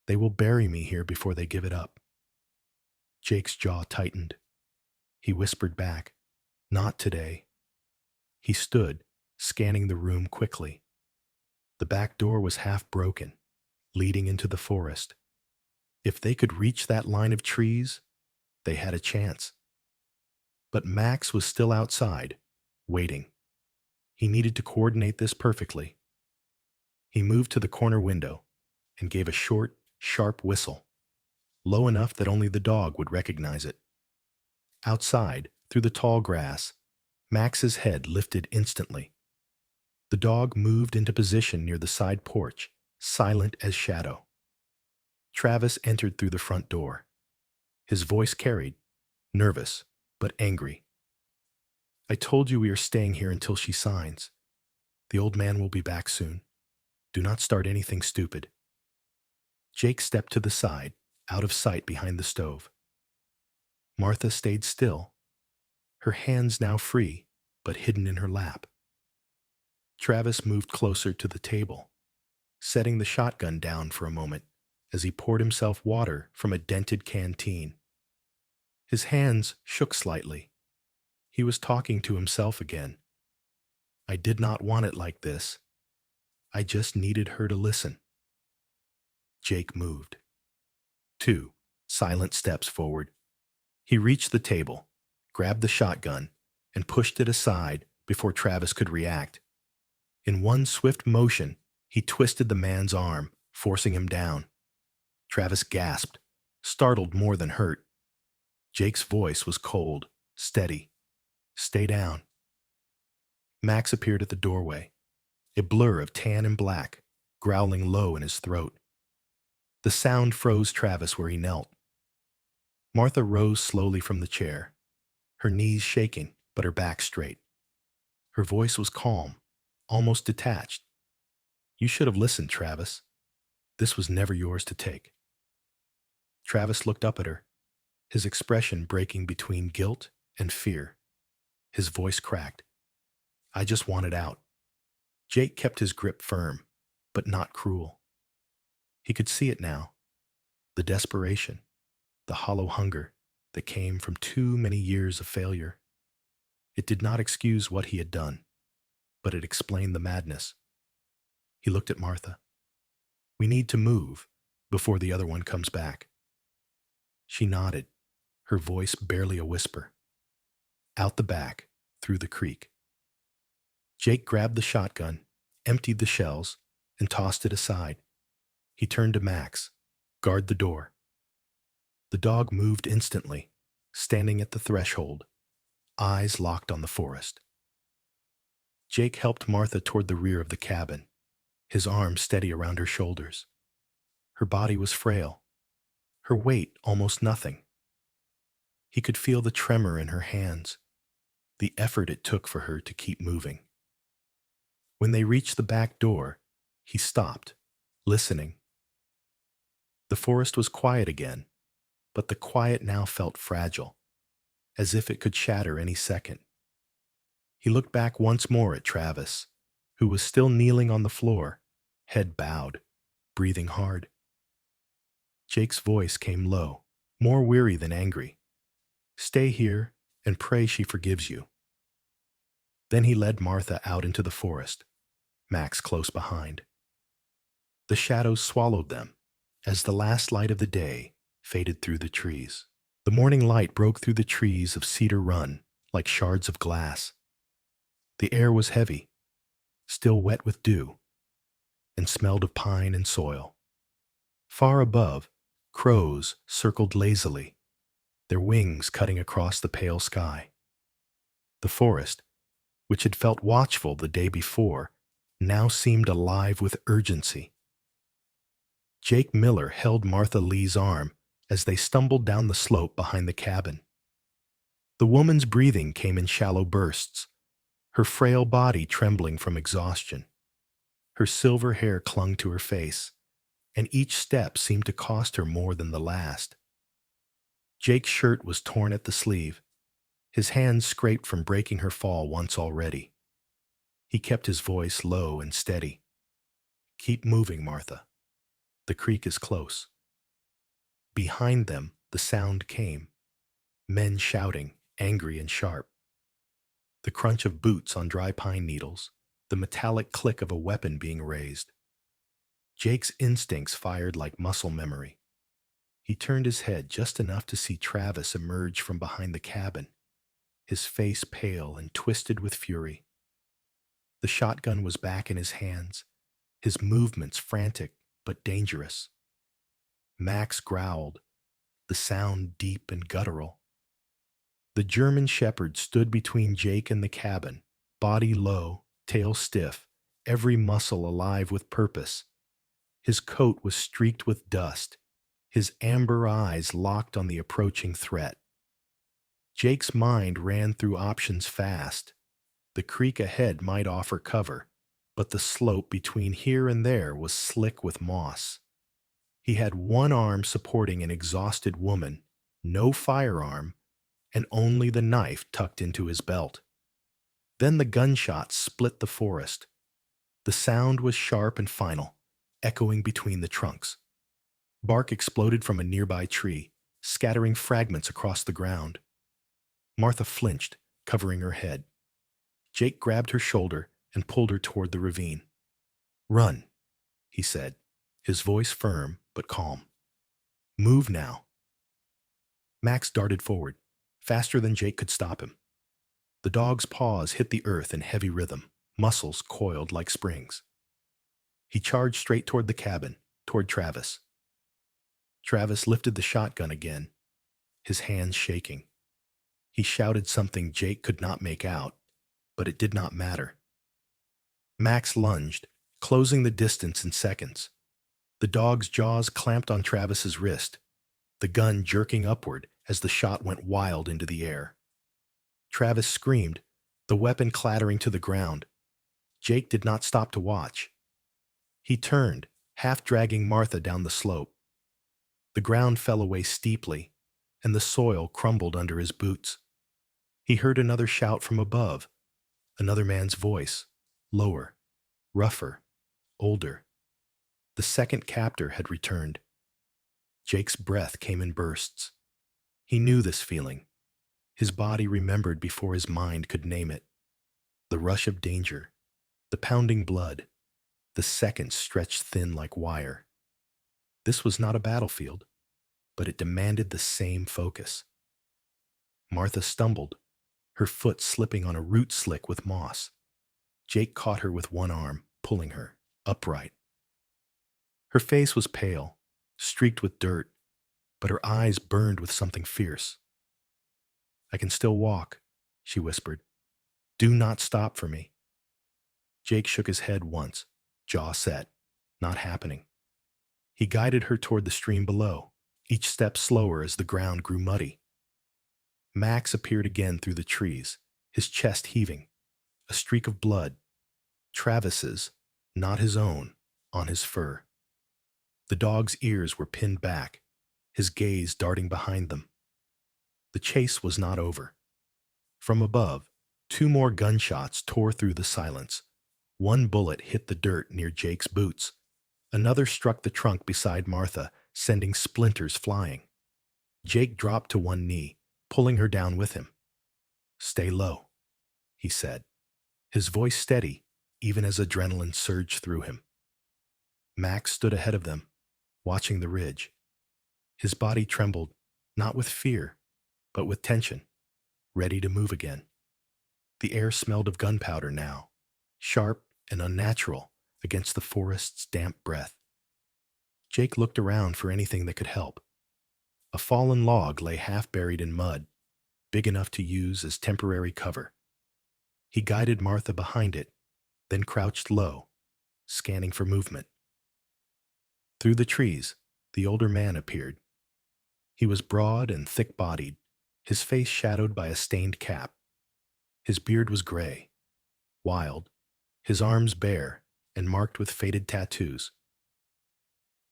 They will bury me here before they give it up." Jake's jaw tightened. He whispered back, "Not today." He stood, scanning the room quickly. The back door was half broken, leading into the forest. If they could reach that line of trees, they had a chance. But Max was still outside, waiting. He needed to coordinate this perfectly. He moved to the corner window and gave a short, sharp whistle, low enough that only the dog would recognize it. Outside, through the tall grass, Max's head lifted instantly. The dog moved into position near the side porch, silent as shadow. Travis entered through the front door. His voice carried, nervous, but angry. "I told you we are staying here until she signs. The old man will be back soon. Do not start anything stupid." Jake stepped to the side, out of sight behind the stove. Martha stayed still, her hands now free, but hidden in her lap. Travis moved closer to the table, setting the shotgun down for a moment as he poured himself water from a dented canteen. His hands shook slightly. He was talking to himself again. "I did not want it like this. I just needed her to listen." Jake moved. 2 silent steps forward. He reached the table, grabbed the shotgun, and pushed it aside before Travis could react. In one swift motion, he twisted the man's arm, forcing him down. Travis gasped, startled more than hurt. Jake's voice was cold, steady. "Stay down." Max appeared at the doorway, a blur of tan and black, growling low in his throat. The sound froze Travis where he knelt. Martha rose slowly from the chair, her knees shaking but her back straight. Her voice was calm, almost detached. "You should have listened, Travis. This was never yours to take." Travis looked up at her, his expression breaking between guilt and fear. His voice cracked. I just wanted out. Jake kept his grip firm, but not cruel. He could see it now, the desperation, the hollow hunger that came from too many years of failure. It did not excuse what he had done, but it explained the madness. He looked at Martha. We need to move before the other one comes back. She nodded, her voice barely a whisper. Out the back, through the creek. Jake grabbed the shotgun, emptied the shells, and tossed it aside. He turned to Max. Guard the door. The dog moved instantly, standing at the threshold, eyes locked on the forest. Jake helped Martha toward the rear of the cabin, his arm steady around her shoulders. Her body was frail, her weight almost nothing. He could feel the tremor in her hands, the effort it took for her to keep moving. When they reached the back door, he stopped, listening. The forest was quiet again, but the quiet now felt fragile, as if it could shatter any second. He looked back once more at Travis, who was still kneeling on the floor, head bowed, breathing hard. Jake's voice came low, more weary than angry. Stay here and pray she forgives you. Then he led Martha out into the forest, Max close behind. The shadows swallowed them as the last light of the day faded through the trees. The morning light broke through the trees of Cedar Run like shards of glass. The air was heavy, still wet with dew, and smelled of pine and soil. Far above, crows circled lazily, their wings cutting across the pale sky. The forest, which had felt watchful the day before, now seemed alive with urgency. Jake Miller held Martha Lee's arm as they stumbled down the slope behind the cabin. The woman's breathing came in shallow bursts, her frail body trembling from exhaustion. Her silver hair clung to her face, and each step seemed to cost her more than the last. Jake's shirt was torn at the sleeve, his hands scraped from breaking her fall once already. He kept his voice low and steady. Keep moving, Martha. The creek is close. Behind them, the sound came. Men shouting, angry and sharp. The crunch of boots on dry pine needles, the metallic click of a weapon being raised. Jake's instincts fired like muscle memory. He turned his head just enough to see Travis emerge from behind the cabin, his face pale and twisted with fury. The shotgun was back in his hands, his movements frantic but dangerous. Max growled, the sound deep and guttural. The German shepherd stood between Jake and the cabin, body low, tail stiff, every muscle alive with purpose. His coat was streaked with dust, his amber eyes locked on the approaching threat. Jake's mind ran through options fast. The creek ahead might offer cover, but the slope between here and there was slick with moss. He had one arm supporting an exhausted woman, no firearm, and only the knife tucked into his belt. Then the gunshots split the forest. The sound was sharp and final, echoing between the trunks. Bark exploded from a nearby tree, scattering fragments across the ground. Martha flinched, covering her head. Jake grabbed her shoulder and pulled her toward the ravine. Run, he said, his voice firm but calm. Move now. Max darted forward, faster than Jake could stop him. The dog's paws hit the earth in heavy rhythm, muscles coiled like springs. He charged straight toward the cabin, toward Travis. Travis lifted the shotgun again, his hands shaking. He shouted something Jake could not make out, but it did not matter. Max lunged, closing the distance in seconds. The dog's jaws clamped on Travis's wrist, the gun jerking upward as the shot went wild into the air. Travis screamed, the weapon clattering to the ground. Jake did not stop to watch. He turned, half dragging Martha down the slope. The ground fell away steeply, and the soil crumbled under his boots. He heard another shout from above, another man's voice, lower, rougher, older. The second captor had returned. Jake's breath came in bursts. He knew this feeling. His body remembered before his mind could name it. The rush of danger, the pounding blood, the seconds stretched thin like wire. This was not a battlefield, but it demanded the same focus. Martha stumbled, her foot slipping on a root slick with moss. Jake caught her with one arm, pulling her upright. Her face was pale, streaked with dirt, but her eyes burned with something fierce. "I can still walk," she whispered. "Do not stop for me." Jake shook his head once, jaw set. Not happening. He guided her toward the stream below, each step slower as the ground grew muddy. Max appeared again through the trees, his chest heaving, a streak of blood, Travis's, not his own, on his fur. The dog's ears were pinned back, his gaze darting behind them. The chase was not over. From above, 2 more gunshots tore through the silence. One bullet hit the dirt near Jake's boots. Another struck the trunk beside Martha, sending splinters flying. Jake dropped to one knee, pulling her down with him. "Stay low," he said, his voice steady, even as adrenaline surged through him. Max stood ahead of them, watching the ridge. His body trembled, not with fear, but with tension, ready to move again. The air smelled of gunpowder now, sharp and unnatural against the forest's damp breath. Jake looked around for anything that could help. A fallen log lay half buried in mud, big enough to use as temporary cover. He guided Martha behind it, then crouched low, scanning for movement. Through the trees, the older man appeared. He was broad and thick-bodied, his face shadowed by a stained cap. His beard was gray, wild, his arms bare and marked with faded tattoos.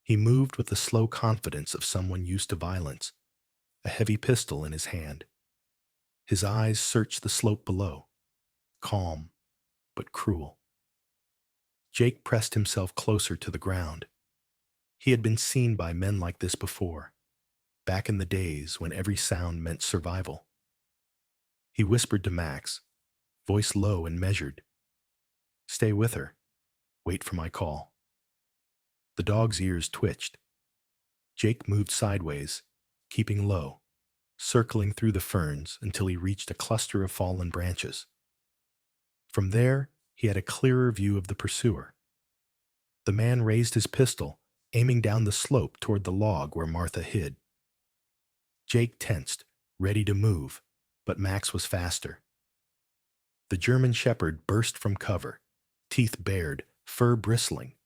He moved with the slow confidence of someone used to violence, a heavy pistol in his hand. His eyes searched the slope below, calm but cruel. Jake pressed himself closer to the ground. He had been seen by men like this before, back in the days when every sound meant survival. He whispered to Max, voice low and measured, "Stay with her. Wait for my call." The dog's ears twitched. Jake moved sideways, keeping low, circling through the ferns until he reached a cluster of fallen branches. From there, he had a clearer view of the pursuer. The man raised his pistol, aiming down the slope toward the log where Martha hid. Jake tensed, ready to move, but Max was faster. The German shepherd burst from cover, teeth bared, fur bristling.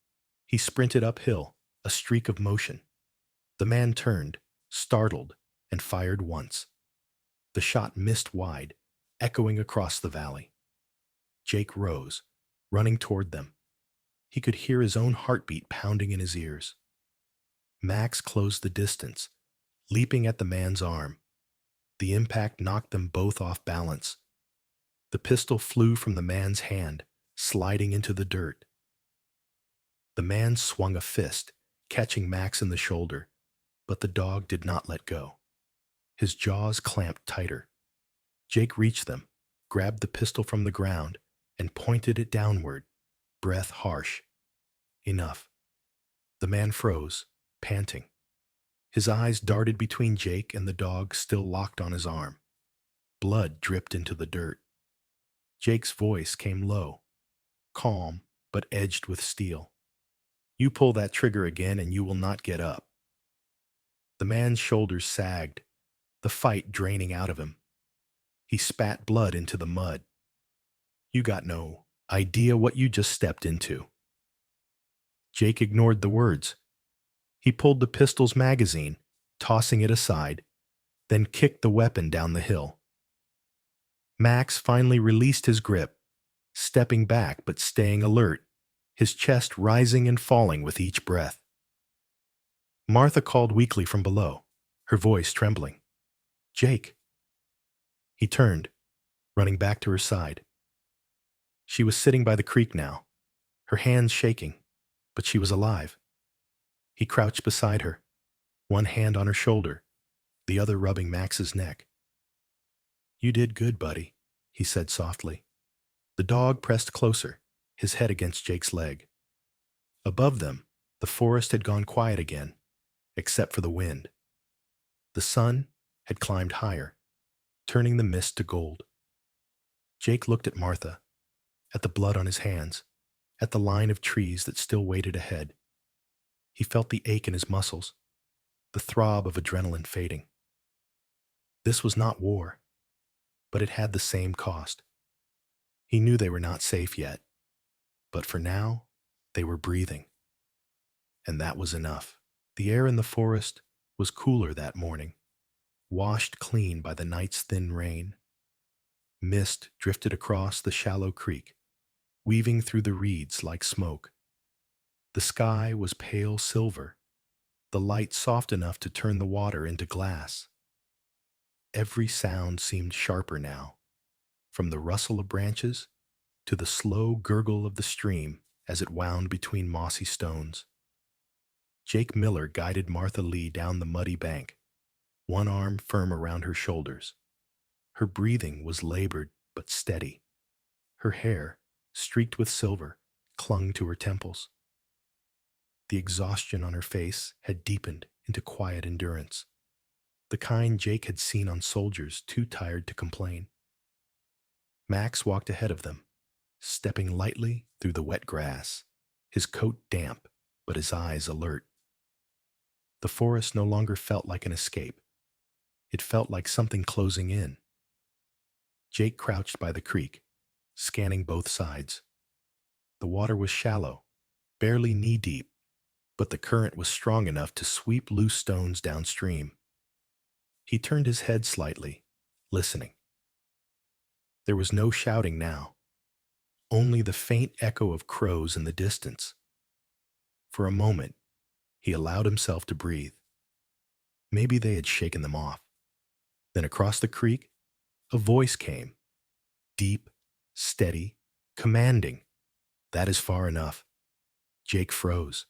He sprinted uphill, a streak of motion. The man turned, startled, and fired once. The shot missed wide, echoing across the valley. Jake rose, running toward them. He could hear his own heartbeat pounding in his ears. Max closed the distance, leaping at the man's arm. The impact knocked them both off balance. The pistol flew from the man's hand, sliding into the dirt. The man swung a fist, catching Max in the shoulder, but the dog did not let go. His jaws clamped tighter. Jake reached them, grabbed the pistol from the ground, and pointed it downward, breath harsh. Enough. The man froze, panting. His eyes darted between Jake and the dog still locked on his arm. Blood dripped into the dirt. Jake's voice came low, calm but edged with steel. "You pull that trigger again and you will not get up." The man's shoulders sagged, the fight draining out of him. He spat blood into the mud. "You got no idea what you just stepped into." Jake ignored the words. He pulled the pistol's magazine, tossing it aside, then kicked the weapon down the hill. Max finally released his grip, stepping back but staying alert, his chest rising and falling with each breath. Martha called weakly from below, her voice trembling. "Jake." He turned, running back to her side. She was sitting by the creek now, her hands shaking, but she was alive. He crouched beside her, one hand on her shoulder, the other rubbing Max's neck. "You did good, buddy," he said softly. The dog pressed closer, his head against Jake's leg. Above them, the forest had gone quiet again, except for the wind. The sun had climbed higher, turning the mist to gold. Jake looked at Martha, at the blood on his hands, at the line of trees that still waited ahead. He felt the ache in his muscles, the throb of adrenaline fading. This was not war, but it had the same cost. He knew they were not safe yet, but for now, they were breathing. And that was enough. The air in the forest was cooler that morning, washed clean by the night's thin rain. Mist drifted across the shallow creek, weaving through the reeds like smoke. The sky was pale silver, the light soft enough to turn the water into glass. Every sound seemed sharper now, from the rustle of branches to the slow gurgle of the stream as it wound between mossy stones. Jake Miller guided Martha Lee down the muddy bank, one arm firm around her shoulders. Her breathing was labored but steady. Her hair, streaked with silver, clung to her temples. The exhaustion on her face had deepened into quiet endurance, the kind Jake had seen on soldiers too tired to complain. Max walked ahead of them, stepping lightly through the wet grass, his coat damp but his eyes alert. The forest no longer felt like an escape. It felt like something closing in. Jake crouched by the creek, scanning both sides. The water was shallow, barely knee-deep, but the current was strong enough to sweep loose stones downstream. He turned his head slightly, listening. There was no shouting now, only the faint echo of crows in the distance. For a moment, he allowed himself to breathe. Maybe they had shaken them off. Then across the creek, a voice came, deep, steady, commanding. That is far enough. Jake froze.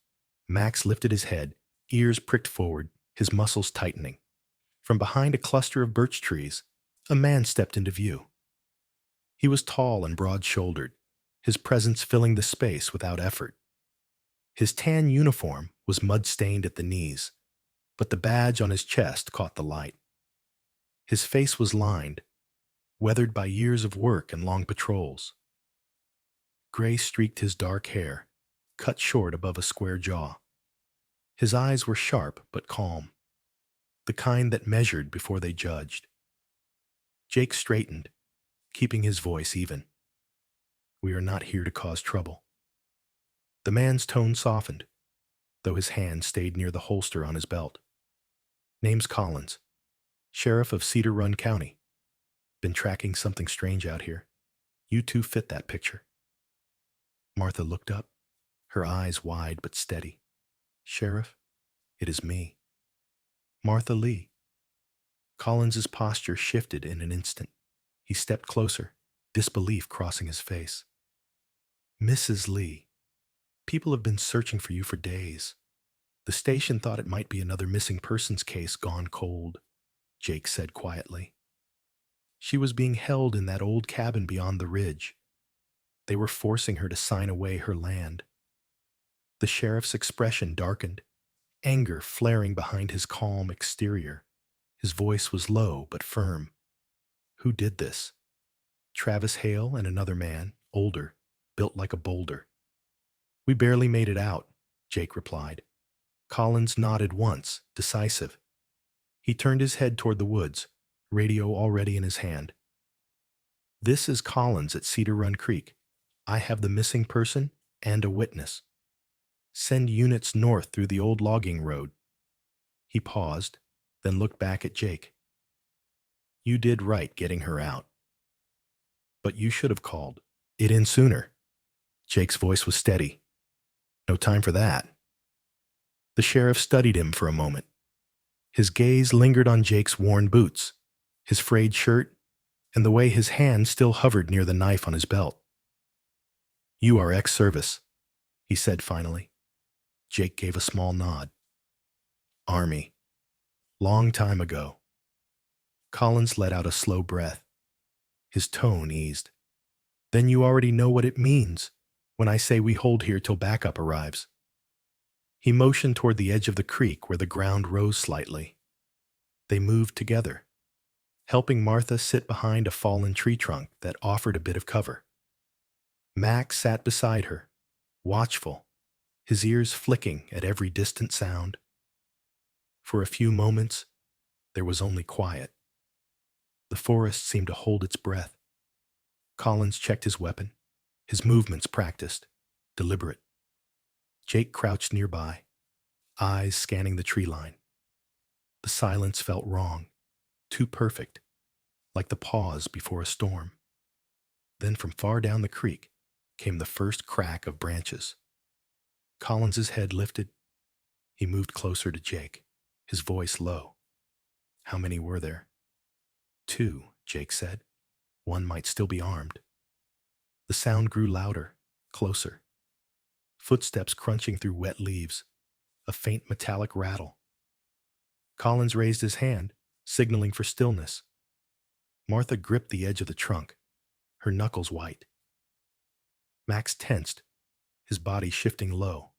Max lifted his head, ears pricked forward, his muscles tightening. From behind a cluster of birch trees, a man stepped into view. He was tall and broad-shouldered, his presence filling the space without effort. His tan uniform was mud-stained at the knees, but the badge on his chest caught the light. His face was lined, weathered by years of work and long patrols. Gray streaked his dark hair, cut short above a square jaw. His eyes were sharp but calm, the kind that measured before they judged. Jake straightened, keeping his voice even. "We are not here to cause trouble." The man's tone softened, though his hand stayed near the holster on his belt. "Name's Collins, sheriff of Cedar Run County. Been tracking something strange out here. You two fit that picture." Martha looked up, her eyes wide but steady. "Sheriff, it is me. Martha Lee." Collins's posture shifted in an instant. He stepped closer, disbelief crossing his face. "Mrs. Lee, people have been searching for you for days. The station thought it might be another missing persons case gone cold," Jake said quietly. "She was being held in that old cabin beyond the ridge. They were forcing her to sign away her land." The sheriff's expression darkened, anger flaring behind his calm exterior. His voice was low but firm. "Who did this?" "Travis Hale and another man, older, built like a boulder." "We barely made it out," Jake replied. Collins nodded once, decisive. He turned his head toward the woods, radio already in his hand. "This is Collins at Cedar Run Creek. I have the missing person and a witness. Send units north through the old logging road." He paused, then looked back at Jake. "You did right getting her out. But you should have called it in sooner." Jake's voice was steady. "No time for that." The sheriff studied him for a moment. His gaze lingered on Jake's worn boots, his frayed shirt, and the way his hand still hovered near the knife on his belt. "You are ex-service," he said finally. Jake gave a small nod. "Army. Long time ago." Collins let out a slow breath. His tone eased. "Then you already know what it means when I say we hold here till backup arrives." He motioned toward the edge of the creek where the ground rose slightly. They moved together, helping Martha sit behind a fallen tree trunk that offered a bit of cover. Max sat beside her, watchful, his ears flicking at every distant sound. For a few moments, there was only quiet. The forest seemed to hold its breath. Collins checked his weapon, his movements practiced, deliberate. Jake crouched nearby, eyes scanning the tree line. The silence felt wrong, too perfect, like the pause before a storm. Then from far down the creek came the first crack of branches. Collins's head lifted. He moved closer to Jake, his voice low. "How many were there?" "Two," Jake said. "One might still be armed." The sound grew louder, closer. Footsteps crunching through wet leaves, a faint metallic rattle. Collins raised his hand, signaling for stillness. Martha gripped the edge of the trunk, her knuckles white. Max tensed, his body shifting low,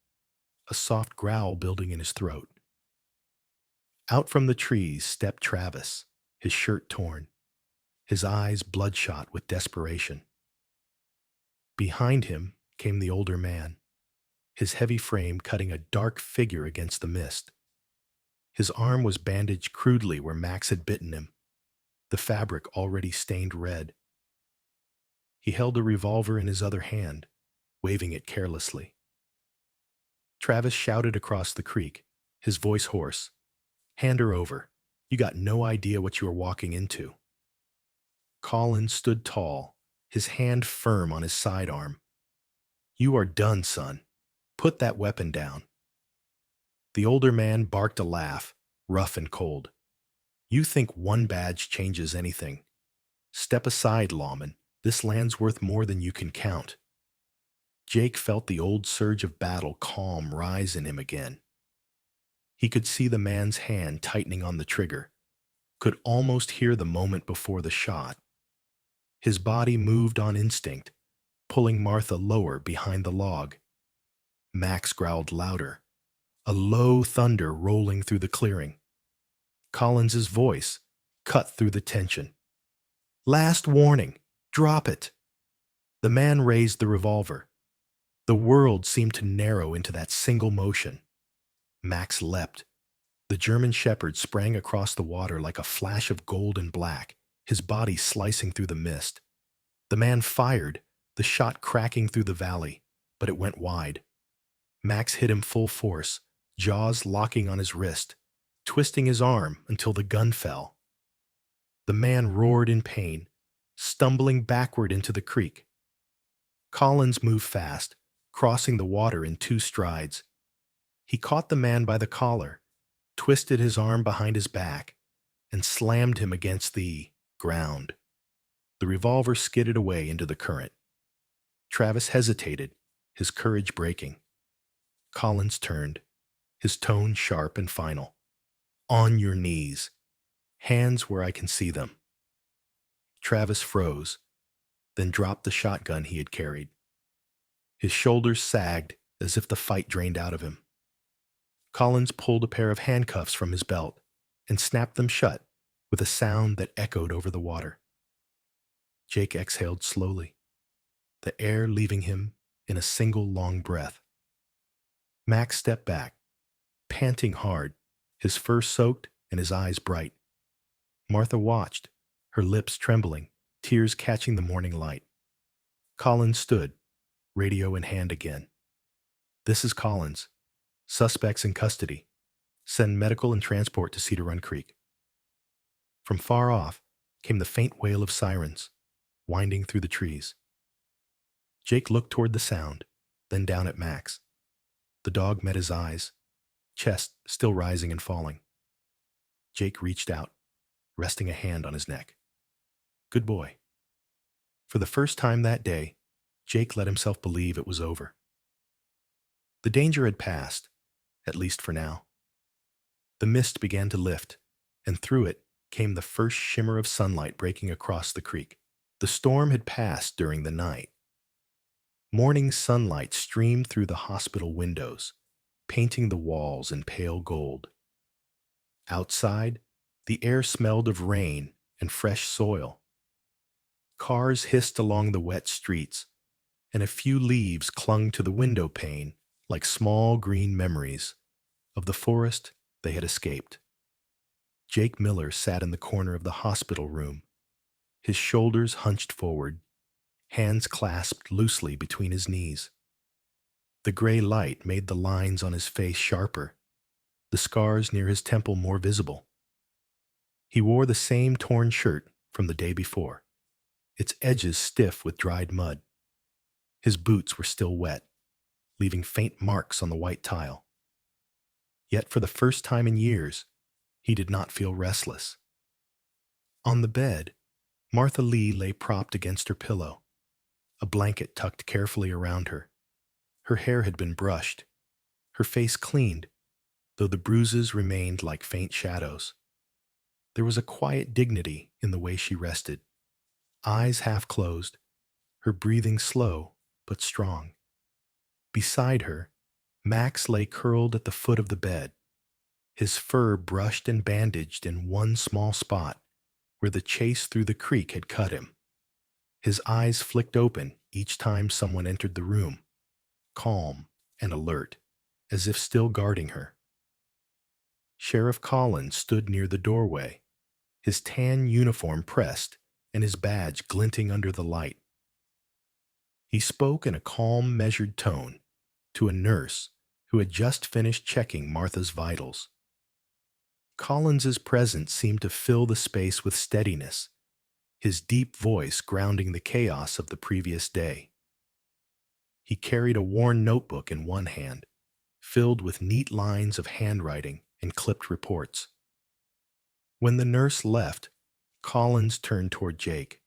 a soft growl building in his throat. Out from the trees stepped Travis, his shirt torn, his eyes bloodshot with desperation. Behind him came the older man, his heavy frame cutting a dark figure against the mist. His arm was bandaged crudely where Max had bitten him, the fabric already stained red. He held a revolver in his other hand, waving it carelessly. Travis shouted across the creek, his voice hoarse. "Hand her over. You got no idea what you are walking into." Collins stood tall, his hand firm on his sidearm. "You are done, son. Put that weapon down." The older man barked a laugh, rough and cold. "You think one badge changes anything. Step aside, lawman. This land's worth more than you can count." Jake felt the old surge of battle calm rise in him again. He could see the man's hand tightening on the trigger, could almost hear the moment before the shot. His body moved on instinct, pulling Martha lower behind the log. Max growled louder, a low thunder rolling through the clearing. Collins's voice cut through the tension. "Last warning. Drop it." The man raised the revolver. The world seemed to narrow into that single motion. Max leapt. The German shepherd sprang across the water like a flash of gold and black, his body slicing through the mist. The man fired, the shot cracking through the valley, but it went wide. Max hit him full force, jaws locking on his wrist, twisting his arm until the gun fell. The man roared in pain, stumbling backward into the creek. Collins moved fast, crossing the water in 2 strides. He caught the man by the collar, twisted his arm behind his back, and slammed him against the ground. The revolver skidded away into the current. Travis hesitated, his courage breaking. Collins turned, his tone sharp and final. "On your knees. Hands where I can see them." Travis froze, then dropped the shotgun he had carried. His shoulders sagged as if the fight drained out of him. Collins pulled a pair of handcuffs from his belt and snapped them shut with a sound that echoed over the water. Jake exhaled slowly, the air leaving him in a single long breath. Max stepped back, panting hard, his fur soaked and his eyes bright. Martha watched, her lips trembling, tears catching the morning light. Collins stood, radio in hand again. "This is Collins. Suspects in custody. Send medical and transport to Cedar Run Creek." From far off came the faint wail of sirens, winding through the trees. Jake looked toward the sound, then down at Max. The dog met his eyes, chest still rising and falling. Jake reached out, resting a hand on his neck. Good boy. For the first time that day, Jake let himself believe it was over. The danger had passed, at least for now. The mist began to lift, and through it came the first shimmer of sunlight breaking across the creek. The storm had passed during the night. Morning sunlight streamed through the hospital windows, painting the walls in pale gold. Outside, the air smelled of rain and fresh soil. Cars hissed along the wet streets, and a few leaves clung to the window pane like small green memories of the forest they had escaped. Jake Miller sat in the corner of the hospital room, his shoulders hunched forward, hands clasped loosely between his knees. The gray light made the lines on his face sharper, the scars near his temple more visible. He wore the same torn shirt from the day before, its edges stiff with dried mud. His boots were still wet, leaving faint marks on the white tile. Yet for the first time in years, he did not feel restless. On the bed, Martha Lee lay propped against her pillow, a blanket tucked carefully around her. Her hair had been brushed, her face cleaned, though the bruises remained like faint shadows. There was a quiet dignity in the way she rested, eyes half closed, her breathing slow but strong. Beside her, Max lay curled at the foot of the bed, his fur brushed and bandaged in one small spot where the chase through the creek had cut him. His eyes flicked open each time someone entered the room, calm and alert, as if still guarding her. Sheriff Collins stood near the doorway, his tan uniform pressed and his badge glinting under the light. He spoke in a calm, measured tone to a nurse who had just finished checking Martha's vitals. Collins's presence seemed to fill the space with steadiness, his deep voice grounding the chaos of the previous day. He carried a worn notebook in one hand, filled with neat lines of handwriting and clipped reports. When the nurse left, Collins turned toward Jake.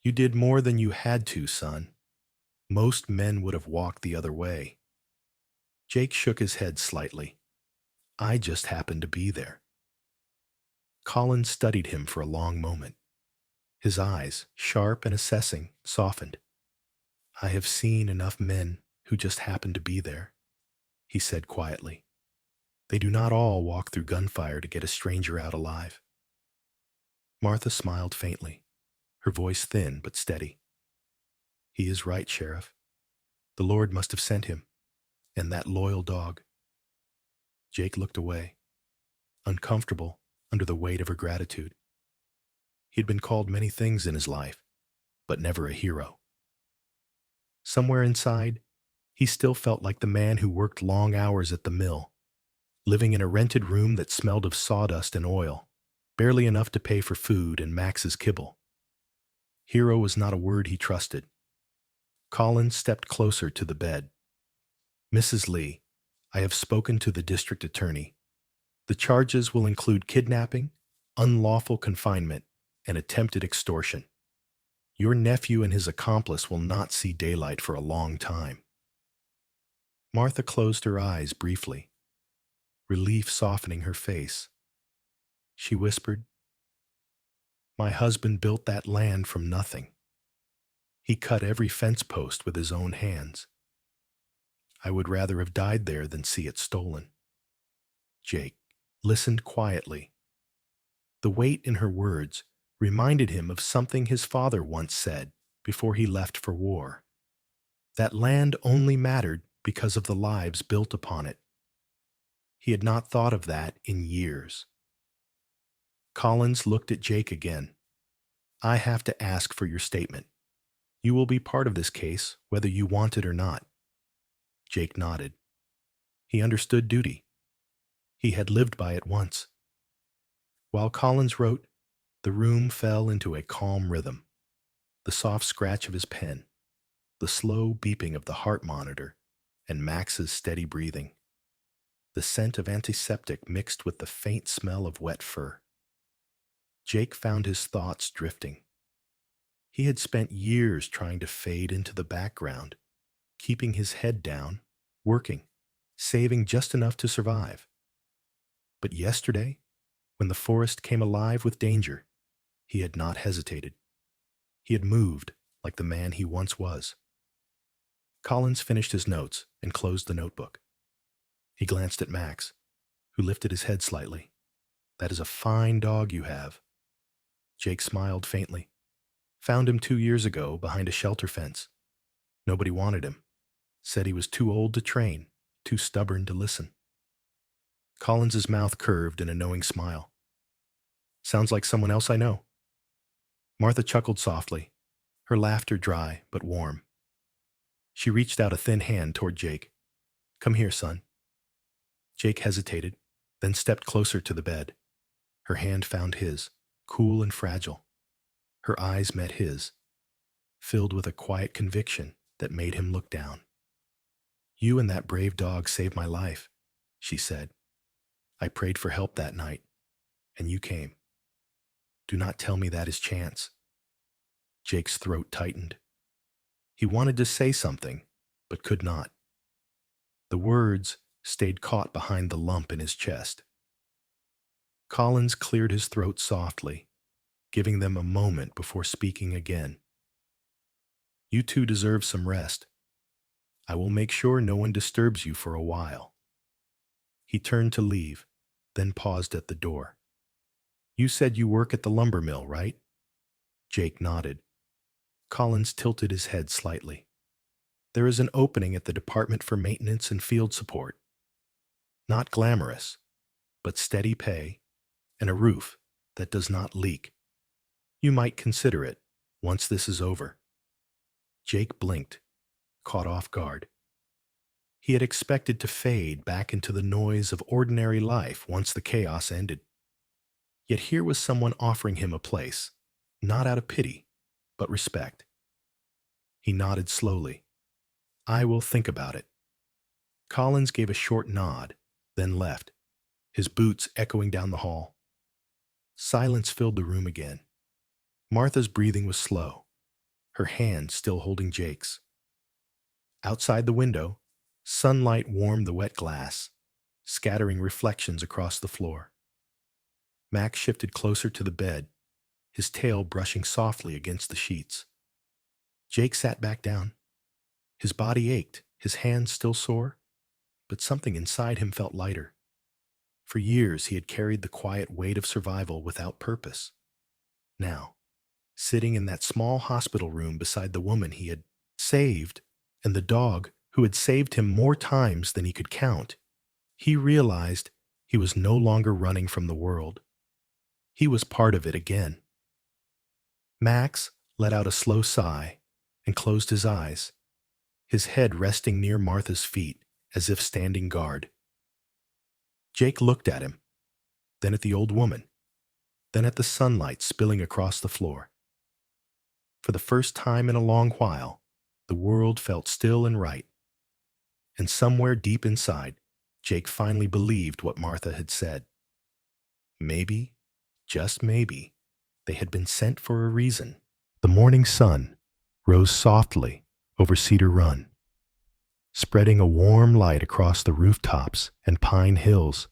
"You did more than you had to, son. Most men would have walked the other way." Jake shook his head slightly. "I just happened to be there." Collins studied him for a long moment. His eyes, sharp and assessing, softened. "I have seen enough men who just happened to be there," he said quietly. "They do not all walk through gunfire to get a stranger out alive." Martha smiled faintly, her voice thin but steady. "He is right, Sheriff. The Lord must have sent him, and that loyal dog." Jake looked away, uncomfortable under the weight of her gratitude. He had been called many things in his life, but never a hero. Somewhere inside, he still felt like the man who worked long hours at the mill, living in a rented room that smelled of sawdust and oil, barely enough to pay for food and Max's kibble. Hero was not a word he trusted. Collins stepped closer to the bed. "Mrs. Lee, I have spoken to the district attorney. The charges will include kidnapping, unlawful confinement, and attempted extortion. Your nephew and his accomplice will not see daylight for a long time." Martha closed her eyes briefly, relief softening her face. She whispered, "My husband built that land from nothing. He cut every fence post with his own hands. I would rather have died there than see it stolen." Jake listened quietly. The weight in her words reminded him of something his father once said before he left for war. That land only mattered because of the lives built upon it. He had not thought of that in years. Collins looked at Jake again. "I have to ask for your statement. You will be part of this case, whether you want it or not." Jake nodded. He understood duty. He had lived by it once. While Collins wrote, the room fell into a calm rhythm. The soft scratch of his pen, the slow beeping of the heart monitor, and Max's steady breathing. The scent of antiseptic mixed with the faint smell of wet fur. Jake found his thoughts drifting, He had spent years trying to fade into the background, keeping his head down, working, saving just enough to survive. But yesterday, when the forest came alive with danger, he had not hesitated. He had moved like the man he once was. Collins finished his notes and closed the notebook. He glanced at Max, who lifted his head slightly. "That is a fine dog you have." Jake smiled faintly. "Found him 2 years ago behind a shelter fence. Nobody wanted him. Said he was too old to train, too stubborn to listen." Collins's mouth curved in a knowing smile. "Sounds like someone else I know." Martha chuckled softly, her laughter dry but warm. She reached out a thin hand toward Jake. "Come here, son." Jake hesitated, then stepped closer to the bed. Her hand found his, cool and fragile. Her eyes met his, filled with a quiet conviction that made him look down. "You and that brave dog saved my life," she said. "I prayed for help that night, and you came. Do not tell me that is chance." Jake's throat tightened. He wanted to say something, but could not. The words stayed caught behind the lump in his chest. Collins cleared his throat softly, giving them a moment before speaking again. "You two deserve some rest. I will make sure no one disturbs you for a while." He turned to leave, then paused at the door. "You said you work at the lumber mill, right?" Jake nodded. Collins tilted his head slightly. "There is an opening at the Department for Maintenance and Field Support. Not glamorous, but steady pay and a roof that does not leak. You might consider it once this is over." Jake blinked, caught off guard. He had expected to fade back into the noise of ordinary life once the chaos ended. Yet here was someone offering him a place, not out of pity, but respect. He nodded slowly. "I will think about it." Collins gave a short nod, then left, his boots echoing down the hall. Silence filled the room again. Martha's breathing was slow, her hand still holding Jake's. Outside the window, sunlight warmed the wet glass, scattering reflections across the floor. Max shifted closer to the bed, his tail brushing softly against the sheets. Jake sat back down. His body ached, his hands still sore, but something inside him felt lighter. For years he had carried the quiet weight of survival without purpose. Now, sitting in that small hospital room beside the woman he had saved and the dog who had saved him more times than he could count, he realized he was no longer running from the world. He was part of it again. Max let out a slow sigh and closed his eyes, his head resting near Martha's feet as if standing guard. Jake looked at him, then at the old woman, then at the sunlight spilling across the floor. For the first time in a long while, the world felt still and right. And somewhere deep inside, Jake finally believed what Martha had said. Maybe, just maybe, they had been sent for a reason. The morning sun rose softly over Cedar Run, spreading a warm light across the rooftops and pine hills.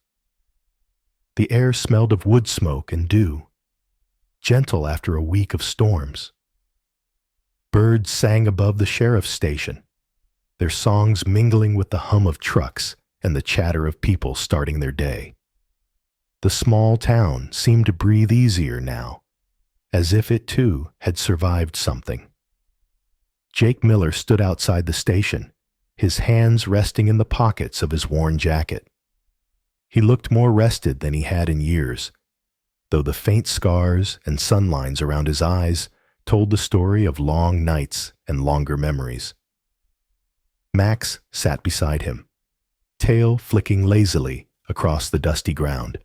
The air smelled of wood smoke and dew, gentle after a week of storms. Birds sang above the sheriff's station, their songs mingling with the hum of trucks and the chatter of people starting their day. The small town seemed to breathe easier now, as if it too had survived something. Jake Miller stood outside the station, his hands resting in the pockets of his worn jacket. He looked more rested than he had in years, though the faint scars and sun lines around his eyes told the story of long nights and longer memories. Max sat beside him, tail flicking lazily across the dusty ground,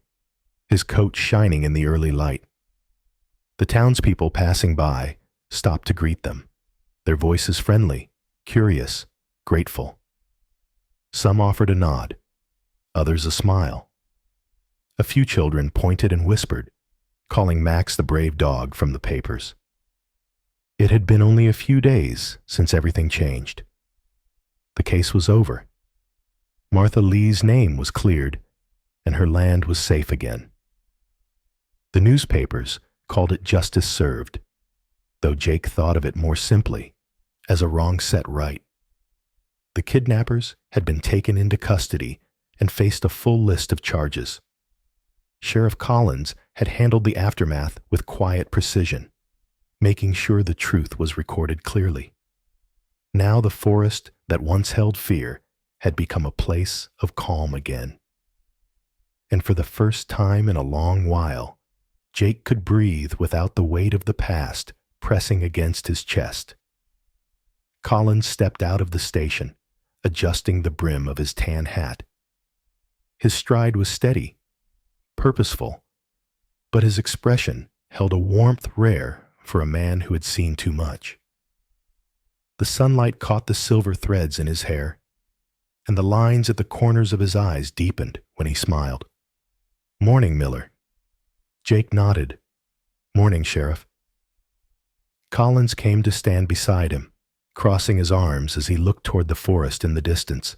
his coat shining in the early light. The townspeople passing by stopped to greet them, their voices friendly, curious, grateful. Some offered a nod, others a smile. A few children pointed and whispered, calling Max the brave dog from the papers. It had been only a few days since everything changed. The case was over. Martha Lee's name was cleared, and her land was safe again. The newspapers called it justice served, though Jake thought of it more simply, as a wrong set right. The kidnappers had been taken into custody and faced a full list of charges. Sheriff Collins had handled the aftermath with quiet precision, making sure the truth was recorded clearly. Now the forest that once held fear had become a place of calm again. And for the first time in a long while, Jake could breathe without the weight of the past pressing against his chest. Collins stepped out of the station, adjusting the brim of his tan hat. His stride was steady, purposeful, but his expression held a warmth rare for a man who had seen too much. The sunlight caught the silver threads in his hair, and the lines at the corners of his eyes deepened when he smiled. "Morning, Miller." Jake nodded. "Morning, Sheriff." Collins came to stand beside him, crossing his arms as he looked toward the forest in the distance.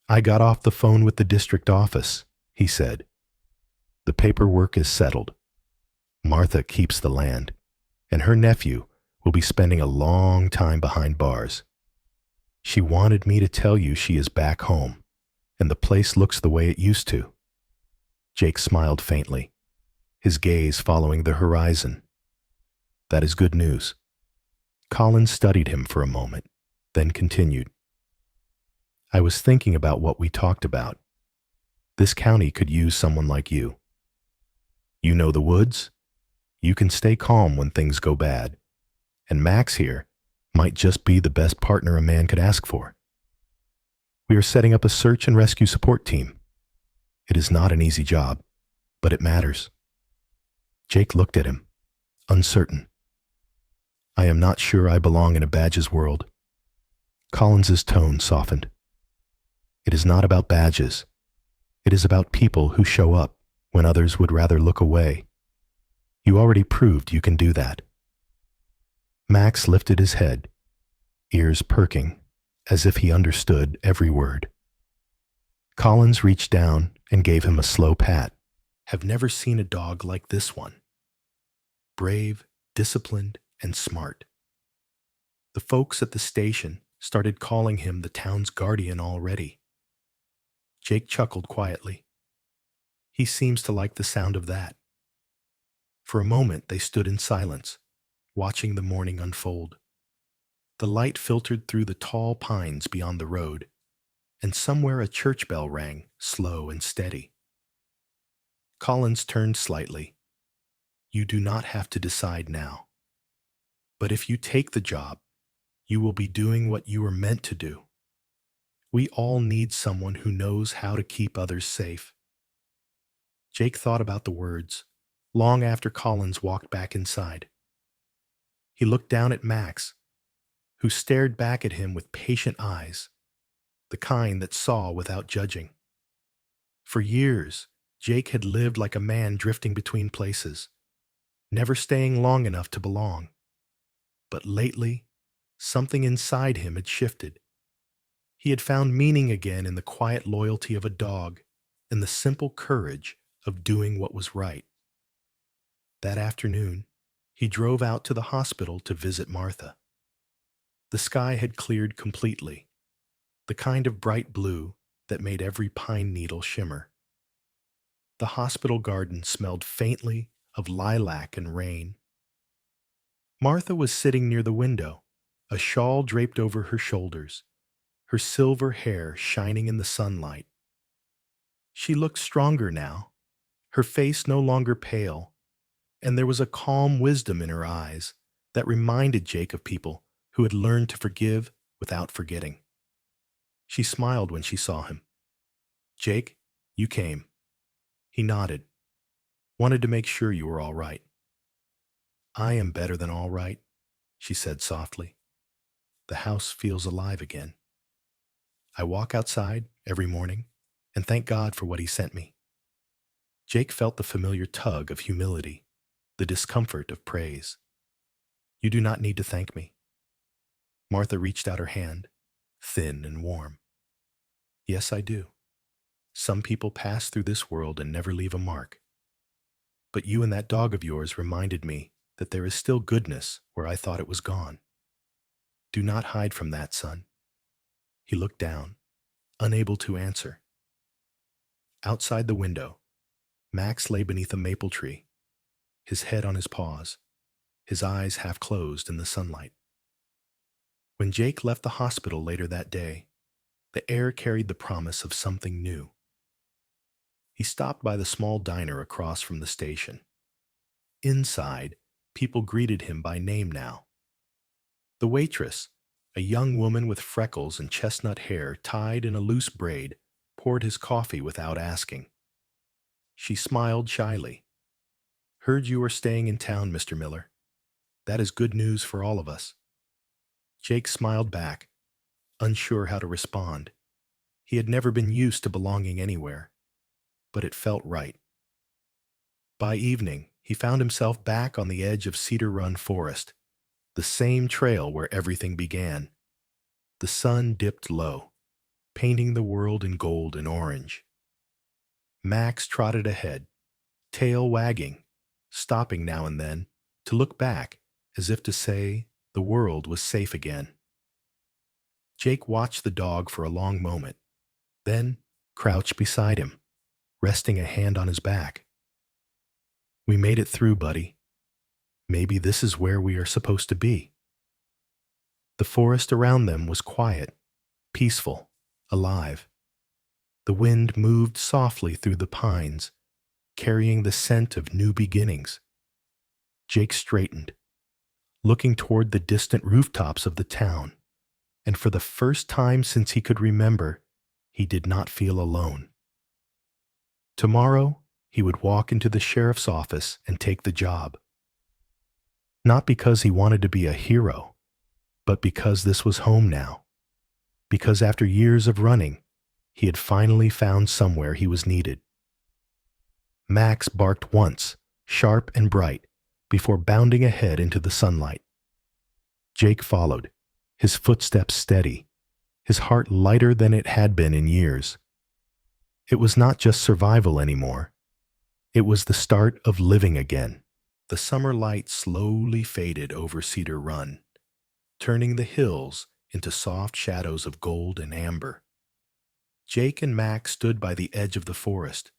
"I got off the phone with the district office," he said. "The paperwork is settled. Martha keeps the land, and her nephew will be spending a long time behind bars. She wanted me to tell you she is back home, and the place looks the way it used to." Jake smiled faintly, his gaze following the horizon. "That is good news." Collins studied him for a moment, then continued. "I was thinking about what we talked about. This county could use someone like you. You know the woods. You can stay calm when things go bad, and Max here might just be the best partner a man could ask for. We are setting up a search and rescue support team. It is not an easy job, but it matters." Jake looked at him, uncertain. "I am not sure I belong in a badges world." Collins's tone softened. "It is not about badges. It is about people who show up when others would rather look away. You already proved you can do that." Max lifted his head, ears perking, as if he understood every word. Collins reached down and gave him a slow pat. "Have never seen a dog like this one. Brave, disciplined, and smart. The folks at the station started calling him the town's guardian already." Jake chuckled quietly. He seems to like the sound of that. For a moment they stood in silence, watching the morning unfold. The light filtered through the tall pines beyond the road, and somewhere a church bell rang, slow and steady. Collins turned slightly. "You do not have to decide now. But if you take the job, you will be doing what you were meant to do. We all need someone who knows how to keep others safe." Jake thought about the words long after Collins walked back inside. He looked down at Max, who stared back at him with patient eyes, the kind that saw without judging. For years, Jake had lived like a man drifting between places, never staying long enough to belong. But lately, something inside him had shifted. He had found meaning again in the quiet loyalty of a dog and the simple courage of doing what was right. That afternoon, he drove out to the hospital to visit Martha. The sky had cleared completely, the kind of bright blue that made every pine needle shimmer. The hospital garden smelled faintly of lilac and rain. Martha was sitting near the window, a shawl draped over her shoulders, her silver hair shining in the sunlight. She looked stronger now, her face no longer pale, and there was a calm wisdom in her eyes that reminded Jake of people who had learned to forgive without forgetting. She smiled when she saw him. "Jake, you came." He nodded. "Wanted to make sure you were all right." "I am better than all right," she said softly. "The house feels alive again. I walk outside every morning and thank God for what he sent me." Jake felt the familiar tug of humility, the discomfort of praise. You do not need to thank me. Martha reached out her hand, thin and warm. Yes, I do. Some people pass through this world and never leave a mark. But you and that dog of yours reminded me that there is still goodness where I thought it was gone. Do not hide from that, son. He looked down, unable to answer. Outside the window, Max lay beneath a maple tree, his head on his paws, his eyes half closed in the sunlight. When Jake left the hospital later that day, the air carried the promise of something new. He stopped by the small diner across from the station. Inside, people greeted him by name now. The waitress, a young woman with freckles and chestnut hair tied in a loose braid, poured his coffee without asking. She smiled shyly. Heard you are staying in town, Mr. Miller. That is good news for all of us. Jake smiled back, unsure how to respond. He had never been used to belonging anywhere, but it felt right. By evening, he found himself back on the edge of Cedar Run Forest, the same trail where everything began. The sun dipped low, painting the world in gold and orange. Max trotted ahead, tail wagging, stopping now and then to look back as if to say the world was safe again. Jake watched the dog for a long moment, then crouched beside him, resting a hand on his back. We made it through, buddy. Maybe this is where we are supposed to be. The forest around them was quiet, peaceful, alive. The wind moved softly through the pines, carrying the scent of new beginnings. Jake straightened, looking toward the distant rooftops of the town, and for the first time since he could remember, he did not feel alone. Tomorrow, he would walk into the sheriff's office and take the job. Not because he wanted to be a hero, but because this was home now. Because after years of running, he had finally found somewhere he was needed. Max barked once, sharp and bright, before bounding ahead into the sunlight. Jake followed, his footsteps steady, his heart lighter than it had been in years. It was not just survival anymore. It was the start of living again. The summer light slowly faded over Cedar Run, turning the hills into soft shadows of gold and amber. Jake and Max stood by the edge of the forest,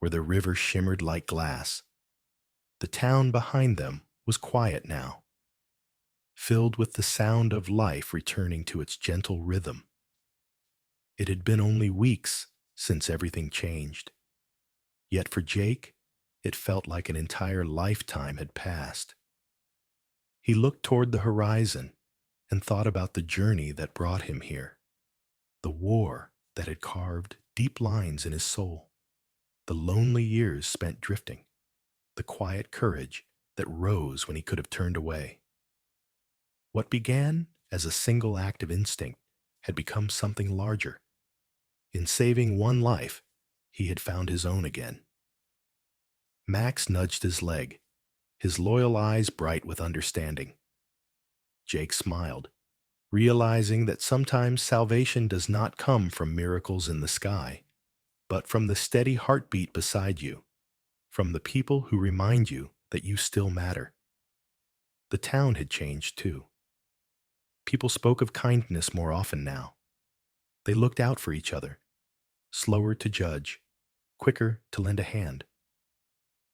where the river shimmered like glass. The town behind them was quiet now, filled with the sound of life returning to its gentle rhythm. It had been only weeks since everything changed. Yet for Jake, it felt like an entire lifetime had passed. He looked toward the horizon and thought about the journey that brought him here, the war that had carved deep lines in his soul, the lonely years spent drifting, the quiet courage that rose when he could have turned away. What began as a single act of instinct had become something larger. In saving one life, he had found his own again. Max nudged his leg, his loyal eyes bright with understanding. Jake smiled, realizing that sometimes salvation does not come from miracles in the sky, but from the steady heartbeat beside you, from the people who remind you that you still matter. The town had changed too. People spoke of kindness more often now. They looked out for each other, slower to judge, quicker to lend a hand.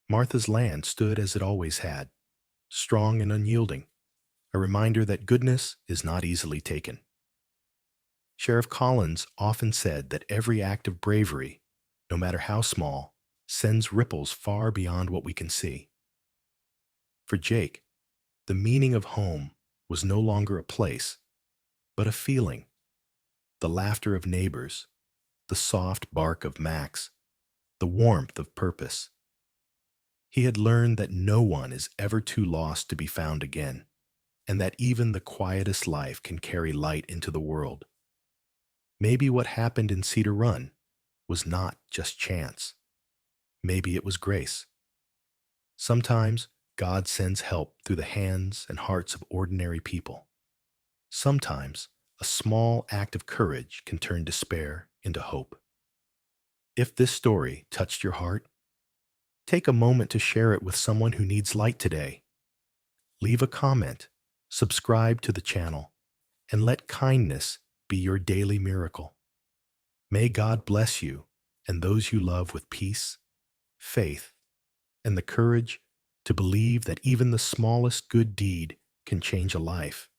Martha's land stood as it always had, strong and unyielding, a reminder that goodness is not easily taken. Sheriff Collins often said that every act of bravery, no matter how small, sends ripples far beyond what we can see. For Jake, the meaning of home was no longer a place, but a feeling. The laughter of neighbors, the soft bark of Max, the warmth of purpose. He had learned that no one is ever too lost to be found again, and that even the quietest life can carry light into the world. Maybe what happened in Cedar Run was not just chance. Maybe it was grace. Sometimes God sends help through the hands and hearts of ordinary people. Sometimes, a small act of courage can turn despair into hope. If this story touched your heart, take a moment to share it with someone who needs light today. Leave a comment, subscribe to the channel, and let kindness be your daily miracle. May God bless you and those you love with peace, faith, and the courage to believe that even the smallest good deed can change a life.